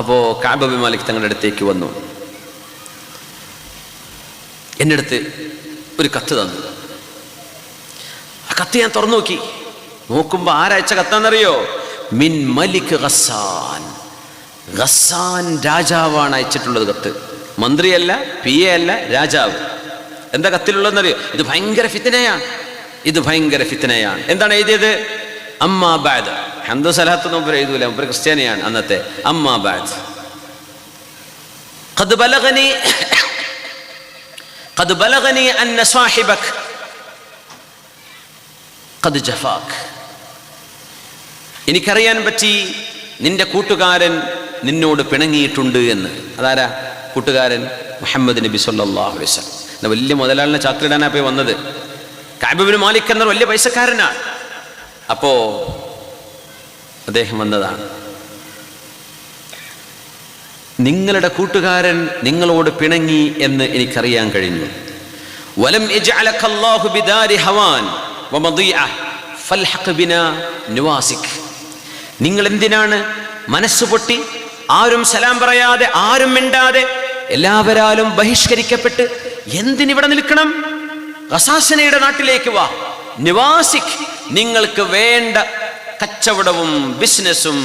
Speaker 1: അപ്പോൾ കഅബ് ബിൻ മാലിക് തങ്ങളുടെ അടുത്തേക്ക് വന്നു. എൻ്റെ അടുത്ത് ഒരു കത്ത് തന്നു. ആ കത്ത് ഞാൻ തുറന്നു നോക്കുമ്പോൾ ആരയച്ച കത്താന്നറിയോ? മിൻ മലിക് ഗസ്സാൻ. ഗസ്സാൻ രാജാവാണ് അയച്ചിട്ടുള്ളത് കത്ത്. മന്ത്രിയല്ല, PA അല്ല, രാജാവ്. എന്താ കത്തിലുള്ളതെന്നറിയോ? ഇത് ഭയങ്കര ഫിത്നയാണ്. എന്താണ് എഴുതിയത്? അമ്മാ ബഅദ്. ഹംദു സലാത്ത് മുമ്പ് എഴുതൂല, മുമ്പ് ക്രിസ്ത്യാനിയാണ് അന്നത്തെ. അമ്മാ ബഅദ് ഖദ് ബലഗനി അന്ന സാഹിബക് ഖദ് ജഫാക്. എനിക്കറിയാൻ പറ്റി നിന്റെ കൂട്ടുകാരൻ നിന്നോട് പിണങ്ങിയിട്ടുണ്ട് എന്ന്. അതാരാ കൂട്ടുകാരൻ? മുഹമ്മദ് നബി സല്ലല്ലാഹു അലൈഹി വസല്ലം. വലിയ മുതലാളിനെ ചാക്കിടാനാ പോയി വന്നത്. കഅബ് ബിൻ മാലിക് എന്ന വലിയ പൈസക്കാരനാണ്. അപ്പോ അദ്ദേഹം വന്നതാണ്. നിങ്ങളുടെ കൂട്ടുകാരൻ നിങ്ങളോട് പിണങ്ങി എന്ന് എനിക്കറിയാൻ കഴിഞ്ഞു. വലം യജ്അലക അല്ലാഹു ബിദാരി ഹവാൻ വമദിഅ ഫൽഹഖ് ബിനാ നുവാസിക്. നിങ്ങൾ എന്തിനാണ് മനസ്സ് പൊട്ടി ആരും സലാം പറയാതെ, ആരും മിണ്ടാതെ, എല്ലാവരാലും ബഹിഷ്കരിക്കപ്പെട്ട് എന്തിനിവിടെ നിൽക്കണം? ഗസാസനയുടെ നാട്ടിലേക്ക് വാ. നിവാസിക്, നിങ്ങൾക്ക് വേണ്ട കച്ചവടവും ബിസിനസ്സും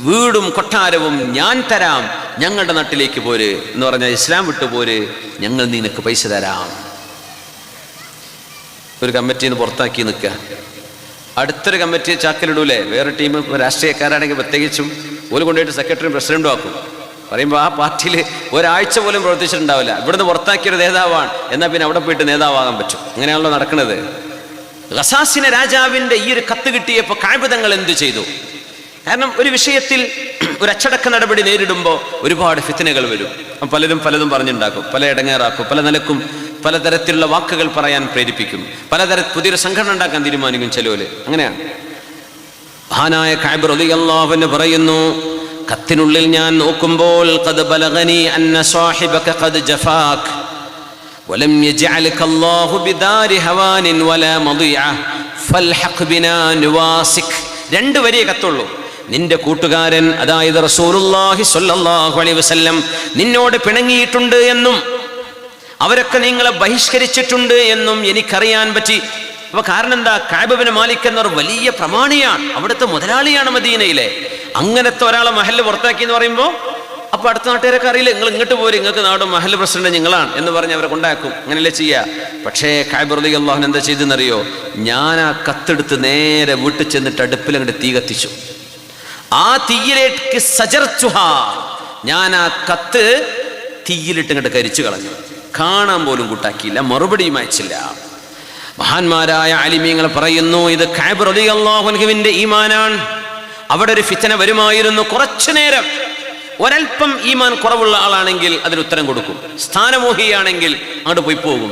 Speaker 1: വീടും കൊട്ടാരവും ഞാൻ തരാം. ഞങ്ങളുടെ നാട്ടിലേക്ക് പോര് എന്ന് പറഞ്ഞാൽ ഇസ്ലാം വിട്ടു പോര്, ഞങ്ങൾ നിനക്ക് പൈസ തരാം. ഒരു കമ്മിറ്റിന്ന് പുറത്താക്കി നിൽക്കുക. അടുത്തൊരു കമ്മിറ്റിയെ ചാക്കിലിടൂലേ? വേറെ ടീം രാഷ്ട്രീയക്കാരാണെങ്കിൽ പ്രത്യേകിച്ചും ഓല് കൊണ്ടുപോയിട്ട് സെക്രട്ടറിയും പ്രസിഡന്റും ആക്കും. പറയുമ്പോൾ ആ പാർട്ടിയിൽ ഒരാഴ്ച പോലും പ്രവർത്തിച്ചിട്ടുണ്ടാവില്ല. ഇവിടുന്ന് പുറത്താക്കിയൊരു നേതാവാണ്, എന്നാൽ പിന്നെ അവിടെ പോയിട്ട് നേതാവാകാൻ പറ്റും. അങ്ങനെയാണല്ലോ നടക്കുന്നത്. ഗസാസിന രാജാവിൻ്റെ ഈ ഒരു കത്ത് കിട്ടിയപ്പോൾ കഅബ് തങ്ങൾ എന്തു ചെയ്തു? കാരണം ഒരു വിഷയത്തിൽ ഒരു അച്ചടക്ക നടപടി നേരിടുമ്പോൾ ഒരുപാട് ഫിത്നകൾ വരും. പലരും പലതും പറഞ്ഞുണ്ടാക്കും, പല ഇടങ്ങേറാക്കും, പല നിലക്കും പലതരത്തിലുള്ള വാക്കുകൾ പറയാൻ പ്രേരിപ്പിക്കും, പുതിയൊരു സംഘടന ഉണ്ടാക്കാൻ തീരുമാനിക്കും ചിലര്. അങ്ങനെയാണ്. മഹാനായ കഅബ് റളിയല്ലാഹു അൻഹു പറയുന്നു, കത്തിനുള്ളിൽ ഞാൻ നോക്കുമ്പോൾ ഖദ് ബലഗനി അന്ന സാഹിബക ഖദ് ജഫാക് വലം യജ്അലക അല്ലാഹു ബിദാരി ഹവാനിൻ വലാ മദിഅ ഫൽഹഖ് ബിനാ നുവാസിക്. രണ്ട് വരിയേ കത്തുള്ളൂ. നിന്റെ കൂട്ടുകാരൻ, അതായത് റസൂലുള്ളാഹി സ്വല്ലല്ലാഹു അലൈഹി വസല്ലം നിന്നോട് പിണങ്ങിയിട്ടുണ്ട് എന്നും അവരൊക്കെ നിങ്ങളെ ബഹിഷ്കരിച്ചിട്ടുണ്ട് എന്നും എനിക്കറിയാൻ പറ്റി. അപ്പൊ കാരണം എന്താ? കഅബ് ബിൻ മാലിക് എന്നവർ വലിയ പ്രമാണിയാണ്, അവിടുത്തെ മുതലാളിയാണ് മദീനയിലെ. അങ്ങനത്തെ ഒരാളെ മഹല്ല് പുറത്താക്കി എന്ന് പറയുമ്പോൾ അപ്പൊ അടുത്ത നാട്ടുകാരൊക്കെ അറിയില്ല, നിങ്ങൾ ഇങ്ങോട്ട് പോരും, നിങ്ങൾക്ക് നാടും മഹല്ല് പ്രസിഡന്റ് നിങ്ങളാണ് എന്ന് പറഞ്ഞ് അവരെ കൊണ്ടാക്കും. അങ്ങനെയല്ലേ ചെയ്യുക. പക്ഷേ കഅബ് റളിയല്ലാഹു അൻഹു എന്താ ചെയ്തെന്നറിയോ? ഞാൻ ആ കത്തെടുത്ത് നേരെ വീട്ടിൽ ചെന്നിട്ട് അടുപ്പിൽ അങ്ങോട്ട് തീ കത്തിച്ചു. ആ തീയിലേക്ക് സജർച്ചുഹാ, ഞാൻ ആ കത്ത് തീയിലിട്ട് ഇങ്ങോട്ട് കരിച്ചു കളഞ്ഞു. കാണാൻ പോലും കൂട്ടാക്കിയില്ല, മറുപടിയും അയച്ചില്ല. മഹാന്മാരായ ആലിമീങ്ങൾ പറയുന്നു, ഇത് കഅബ് റളിയല്ലാഹു അൻഹുവിന്റെ ഈമാനാണ്. അവിടെ ഒരു ഫിത്ന വരുമായിരുന്നു. കുറച്ചു നേരം ഒരൽപ്പം ഈമാൻ കുറവുള്ള ആളാണെങ്കിൽ അതിന് ഉത്തരം കൊടുക്കും, സ്ഥാനമോഹിയാണെങ്കിൽ അങ്ങോട്ട് പോയി പോകും.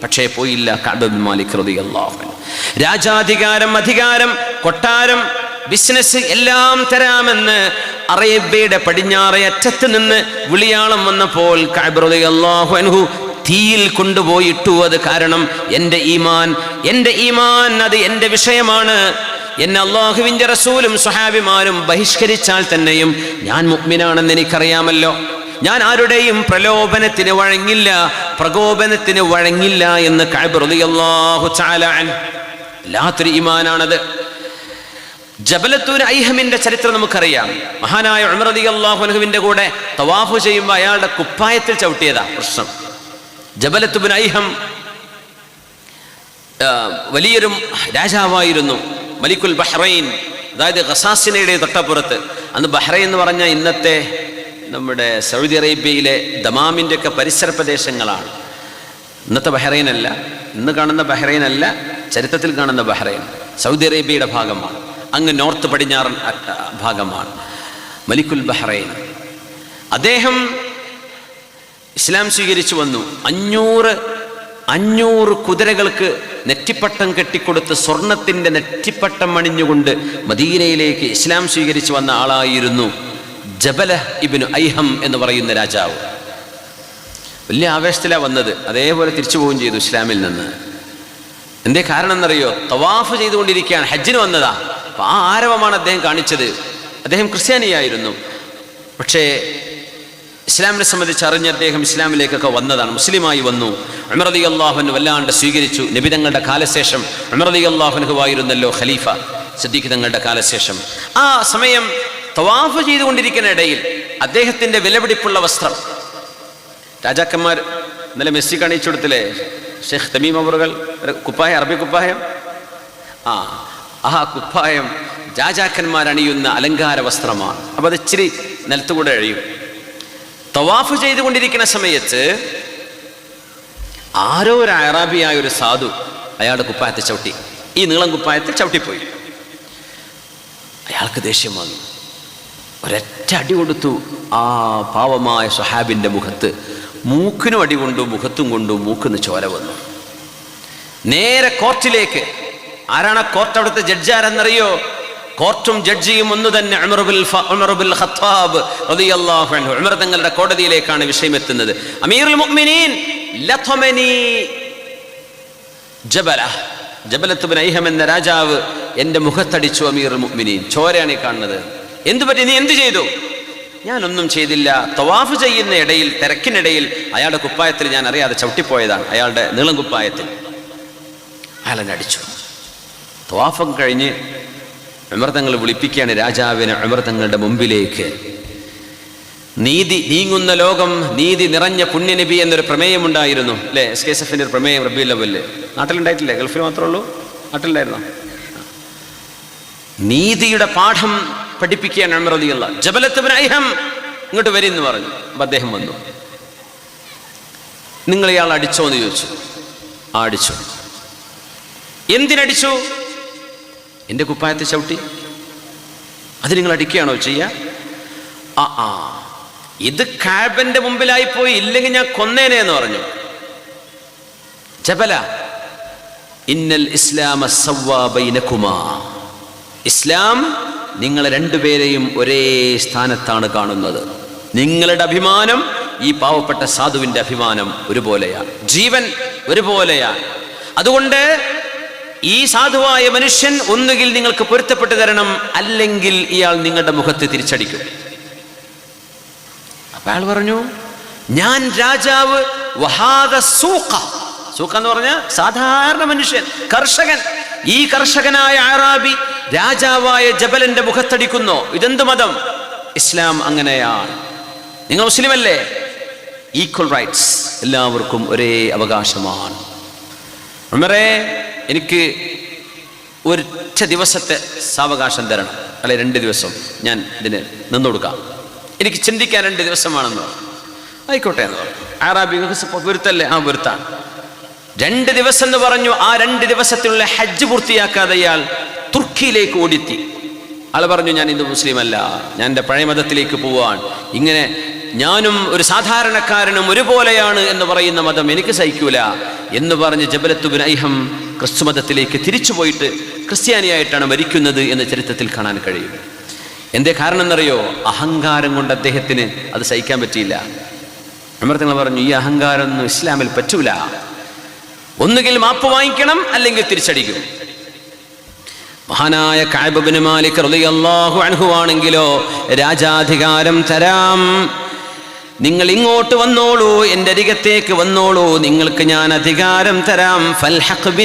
Speaker 1: പക്ഷേ പോയില്ല കഅബ് ബിൻ മാലിക് റളിയല്ലാഹു അൻഹു. രാജാധികാരം, അധികാരം, കൊട്ടാരം, ബിസിനസ് എല്ലാം തരാമെന്ന് അറേബ്യയുടെ പടിഞ്ഞാറേ അറ്റത്ത് നിന്ന് വിളിയാളം വന്നപ്പോൾ കഅബ് റളിയല്ലാഹു അൻഹു തീയിൽ കൊണ്ടുപോയി ഇട്ടു. അത് കാരണം എൻ്റെ ഈമാൻ അത് എൻ്റെ വിഷയമാണ്. എന്നെ അല്ലാഹുവിൻ്റെ റസൂലും സ്വഹാബിമാരും ബഹിഷ്കരിച്ചാൽ തന്നെയും ഞാൻ മുഅ്മിനാണെന്ന് എനിക്കറിയാമല്ലോ. ഞാൻ ആരുടെയും പ്രലോഭനത്തിന് വഴങ്ങില്ല, പ്രകോപനത്തിന് വഴങ്ങില്ല എന്ന് കഅബ് റളിയല്ലാഹു തആല അൻഹു. വല്ലാത്തൊരു ഈമാനാണത്. ജബലത്തൂർ ഐഹമിന്റെ ചരിത്രം നമുക്കറിയാം. മഹാനായ ഉമർ റളിയല്ലാഹു അൻഹുവിന്റെ കൂടെ തവാഫ് ചെയ്യുമ്പോൾ അയാളുടെ കുപ്പായത്തിൽ ചവിട്ടിയതാ പ്രശ്നം. ജബലത്തുബ്ൻ ഐഹം വലിയൊരു രാജാവായിരുന്നു, മലിക്കുൽ ബഹ്റൈൻ, അതായത് ഗസാസിനയുടെ തൊട്ടപ്പുറത്ത്. അന്ന് ബഹ്റൈൻ എന്ന് പറഞ്ഞാൽ ഇന്നത്തെ നമ്മുടെ സൗദി അറേബ്യയിലെ ദമാമിൻ്റെ ഒക്കെ പരിസര പ്രദേശങ്ങളാണ്. ഇന്നത്തെ ബഹ്റൈൻ അല്ല, ഇന്ന് കാണുന്ന ബഹ്റൈൻ അല്ല, ചരിത്രത്തിൽ കാണുന്ന ബഹ്റൈൻ സൗദി അറേബ്യയുടെ ഭാഗമാണ്. അങ്ങ് നോർത്ത് പടിഞ്ഞാറൻ ഭാഗമാണ് മലിക്കുൽ ബഹ്റൈൻ. അദ്ദേഹം ഇസ്ലാം സ്വീകരിച്ചു വന്നു. 500 500 കുതിരകൾക്ക് നെറ്റിപ്പട്ടം കെട്ടിക്കൊടുത്ത് സ്വർണത്തിന്റെ നെറ്റിപ്പട്ടം അണിഞ്ഞുകൊണ്ട് മദീനയിലേക്ക് ഇസ്ലാം സ്വീകരിച്ചു വന്ന ആളായിരുന്നു ജബല ഇബ്നു ഐഹം എന്ന് പറയുന്ന രാജാവ്. വലിയ ആവേശത്തിലാണ് വന്നത്. അതേപോലെ തിരിച്ചു പോവുകയും ചെയ്തു ഇസ്ലാമിൽ നിന്ന്. എന്തേ കാരണം എന്നറിയോ? തവാഫ് ചെയ്തുകൊണ്ടിരിക്കുകയാണ്, ഹജ്ജിന് വന്നതാ. അപ്പൊ ആ ആരവമാണ് അദ്ദേഹം കാണിച്ചത്. അദ്ദേഹം ക്രിസ്ത്യാനിയായിരുന്നു, പക്ഷേ ഇസ്ലാമിനെ സംബന്ധിച്ച് അറിഞ്ഞ് അദ്ദേഹം ഇസ്ലാമിലേക്കൊക്കെ വന്നതാണ്, മുസ്ലിമായി വന്നു. ഉമർ റളിയല്ലാഹു അൻഹു വല്ലാണ്ട് സ്വീകരിച്ചു. നബി തങ്ങളുടെ കാലശേഷം ഉമർ റളിയല്ലാഹു അൻഹു ആയിരുന്നല്ലോ ഖലീഫ, സിദ്ദീഖ് തങ്ങളുടെ കാലശേഷം. ആ സമയം തവാഫ് ചെയ്തുകൊണ്ടിരിക്കുന്ന ഇടയിൽ അദ്ദേഹത്തിന്റെ വിലപിടിപ്പുള്ള വസ്ത്രം, രാജാക്കന്മാർ ഇന്നലെ മെസ്സി കാണിച്ചു കൊടുത്തില്ലേ ഷെയ്ഖ് തമീം അവറുകൾ, കുപ്പായം, അറബി കുപ്പായം, ആ കുപ്പായം രാജാക്കന്മാർ അണിയുന്ന അലങ്കാര വസ്ത്രമാണ്. അപ്പൊ അത് ഇച്ചിരി നിലത്തുകൂടെ അഴിയും. തവാഫ് ചെയ്തുകൊണ്ടിരിക്കുന്ന സമയത്ത് ആരോ ഒരു അറാബിയായ ഒരു സാധു അയാളുടെ കുപ്പായത്തെ ചവിട്ടി, ഈ നീളം കുപ്പായത്തെ ചവിട്ടിപ്പോയി. അയാൾക്ക് ദേഷ്യം വന്നു, ഒരൊറ്റ അടി കൊടുത്തു ആ പാവമായ സ്വഹാബിന്റെ മുഖത്ത്. മൂക്കിനും അടി കൊണ്ടു, മുഖത്തും കൊണ്ടു, മൂക്കിന് ചോര വന്നു. നേരെ കോർട്ടിലേക്ക്. ആരാണ് കോർട്ട്? അവിടുത്തെ ജഡ്ജ് ആരെന്നറിയോ? കോർട്ടും ജഡ്ജിയും ഒന്ന് തന്നെ, ഉമർ ബിൻ ഖത്താബ് റളിയല്ലാഹു അൻഹു. ഉമർ തങ്ങളുടെ കോടതിയിലേക്കാണ് വിഷയം എത്തുന്നത്. അമീറുൽ മുഅ്മിനീൻ ലതമനി ജബലത്ത് ഇബ്നു ഐഹം എന്ന രാജാവ് എൻ്റെ മുഖത്തടിച്ചു. അമീറുൽ മുഅ്മിനീൻ, ചോരയാണ് ഈ കാണുന്നത്. എന്തു പറ്റി? നീ എന്ത് ചെയ്തു? ഞാനൊന്നും ചെയ്തില്ല. തവാഫ് ചെയ്യുന്ന ഇടയിൽ, തിരക്കിനിടയിൽ അയാളുടെ കുപ്പായത്തിൽ ഞാൻ അറിയാതെ ചവിട്ടിപ്പോയതാണ്, അയാളുടെ നീളം കുപ്പായത്തിൽ. അയാളെന്നെ അടിച്ചു. തവാഫം കഴിഞ്ഞ് ഉമർ തങ്ങൾ വിളിപ്പിക്കുകയാണ് രാജാവിനെ ഉമർ തങ്ങളുടെ മുമ്പിലേക്ക്. നീതി നീങ്ങുന്ന ലോകം, നീതി നിറഞ്ഞ പുണ്യനബി എന്നൊരു പ്രമേയമുണ്ടായിരുന്നു അല്ലേ? SKSF-ന്റെ ഒരു പ്രമേയം റബീഉൽ അവ്വലിൽ. നാട്ടിലുണ്ടായിട്ടില്ലേ? ഗൾഫിൽ മാത്രമേ ഉള്ളൂ? നാട്ടിലുണ്ടായിരുന്നോ? നീതിയുടെ പാഠം പഠിപ്പിക്കുകയാണ് ഉമർ റളിയല്ലാഹു. ജബലത്ത് ഇബ്നു ഐഹം ഇങ്ങോട്ട് വരിന്ന് പറഞ്ഞു. അപ്പൊ അദ്ദേഹം വന്നു. നിങ്ങൾ ഇയാൾ അടിച്ചോ എന്ന് ചോദിച്ചു. അടിച്ചു. എന്തിനടിച്ചു? എൻ്റെ കുപ്പായത്തെ ചവിട്ടി. അത് നിങ്ങൾ അടിക്കുകയാണോ ചെയ്യുക? ഇത് കഅബന്റെ മുമ്പിലായി പോയി, ഇല്ലെങ്കിൽ ഞാൻ കൊന്നേനെ എന്ന് പറഞ്ഞു. ജബല, ഇന്നൽ ഇസ്ലാമ സവ്വാ ബൈനകുമാ. ഇസ്ലാം നിങ്ങളെ രണ്ടുപേരെയും ഒരേ സ്ഥാനത്താണ് കാണുന്നത്. നിങ്ങളുടെ അഭിമാനം ഈ പാവപ്പെട്ട സാധുവിന്റെ അഭിമാനം ഒരുപോലെയാണ്, ജീവൻ ഒരുപോലെയാണ്. അതുകൊണ്ട് ഈ സാധുവായ മനുഷ്യൻ ഒന്നുകിൽ നിങ്ങൾക്ക് പൊരുത്തപ്പെട്ടു തരണം, അല്ലെങ്കിൽ ഇയാൾ നിങ്ങളുടെ മുഖത്ത് തിരിച്ചടിക്കും. അപ്പൊ അയാൾ പറഞ്ഞു, ഞാൻ രാജാവ്, വഹാദ സൂഖ. സൂഖ എന്ന് പറഞ്ഞ സാധാരണ മനുഷ്യൻ, കർഷകൻ. ഈ കർഷകനായ അറാബി രാജാവായ ജബലന്റെ മുഖത്തടിക്കുന്നോ? ഇതെന്ത് മതം? ഇസ്ലാം അങ്ങനെയാണ്. നിങ്ങൾ മുസ്ലിം അല്ലേ? ഈക്വൽ റൈറ്റ്സ്, എല്ലാവർക്കും ഒരേ അവകാശമാണ്. ഉമറേ, എനിക്ക് ഒരൊറ്റ ദിവസത്തെ സാവകാശം തരണം, അല്ലെ 2 ദിവസം ഞാൻ ഇതിന് നിന്നുകൊടുക്കാം, എനിക്ക് ചിന്തിക്കാൻ 2 ദിവസമാണെന്ന് പറഞ്ഞു. ആയിക്കോട്ടെ എന്ന് പറഞ്ഞു. അറാബി പൊരുത്തല്ലേ? പൊരുത്താണ്. 2 ദിവസം എന്ന് പറഞ്ഞു. ആ 2 ദിവസത്തിനുള്ള ഹജ്ജ് പൂർത്തിയാക്കാതെ ഇയാൾ തുർക്കിയിലേക്ക് ഓടിത്തി. ആൾ പറഞ്ഞു, ഞാൻ ഇന്ന് മുസ്ലിം അല്ല, ഞാൻ എൻ്റെ പഴയ മതത്തിലേക്ക് പോവാൻ. ഇങ്ങനെ ഞാനും ഒരു സാധാരണക്കാരനും ഒരുപോലെയാണ് എന്ന് പറയുന്ന മതം എനിക്ക് സഹിക്കൂല എന്ന് പറഞ്ഞ് ജബലത്ത് ഇബ്നു ഐഹം ക്രിസ്തു മതത്തിലേക്ക് തിരിച്ചു പോയിട്ട് ക്രിസ്ത്യാനിയായിട്ടാണ് മരിക്കുന്നത് എന്ന് ചരിത്രത്തിൽ കാണാൻ കഴിയും. എന്തേ കാരണം എന്നറിയോ? അഹങ്കാരം കൊണ്ട് അദ്ദേഹത്തിന് അത് സഹിക്കാൻ പറ്റിയില്ല. ഉമർ തങ്ങൾ പറഞ്ഞു, ഈ അഹങ്കാരം ഒന്നും ഇസ്ലാമിൽ പറ്റൂല. ഒന്നുകിൽ മാപ്പ് വാങ്ങിക്കണം, അല്ലെങ്കിൽ തിരിച്ചടിക്കും. മഹാനായ കഅബ് ഇബ്നു മാലിക് റളിയല്ലാഹു അൻഹു ആണെങ്കിലോ, രാജാധികാരം തരാം, നിങ്ങൾ ഇങ്ങോട്ട് വന്നോളൂ, എൻ്റെ അരികത്തേക്ക് വന്നോളൂ, നിങ്ങൾക്ക് ഞാൻ അധികാരം തരാം. ഫൽഹഖ് ബിൻ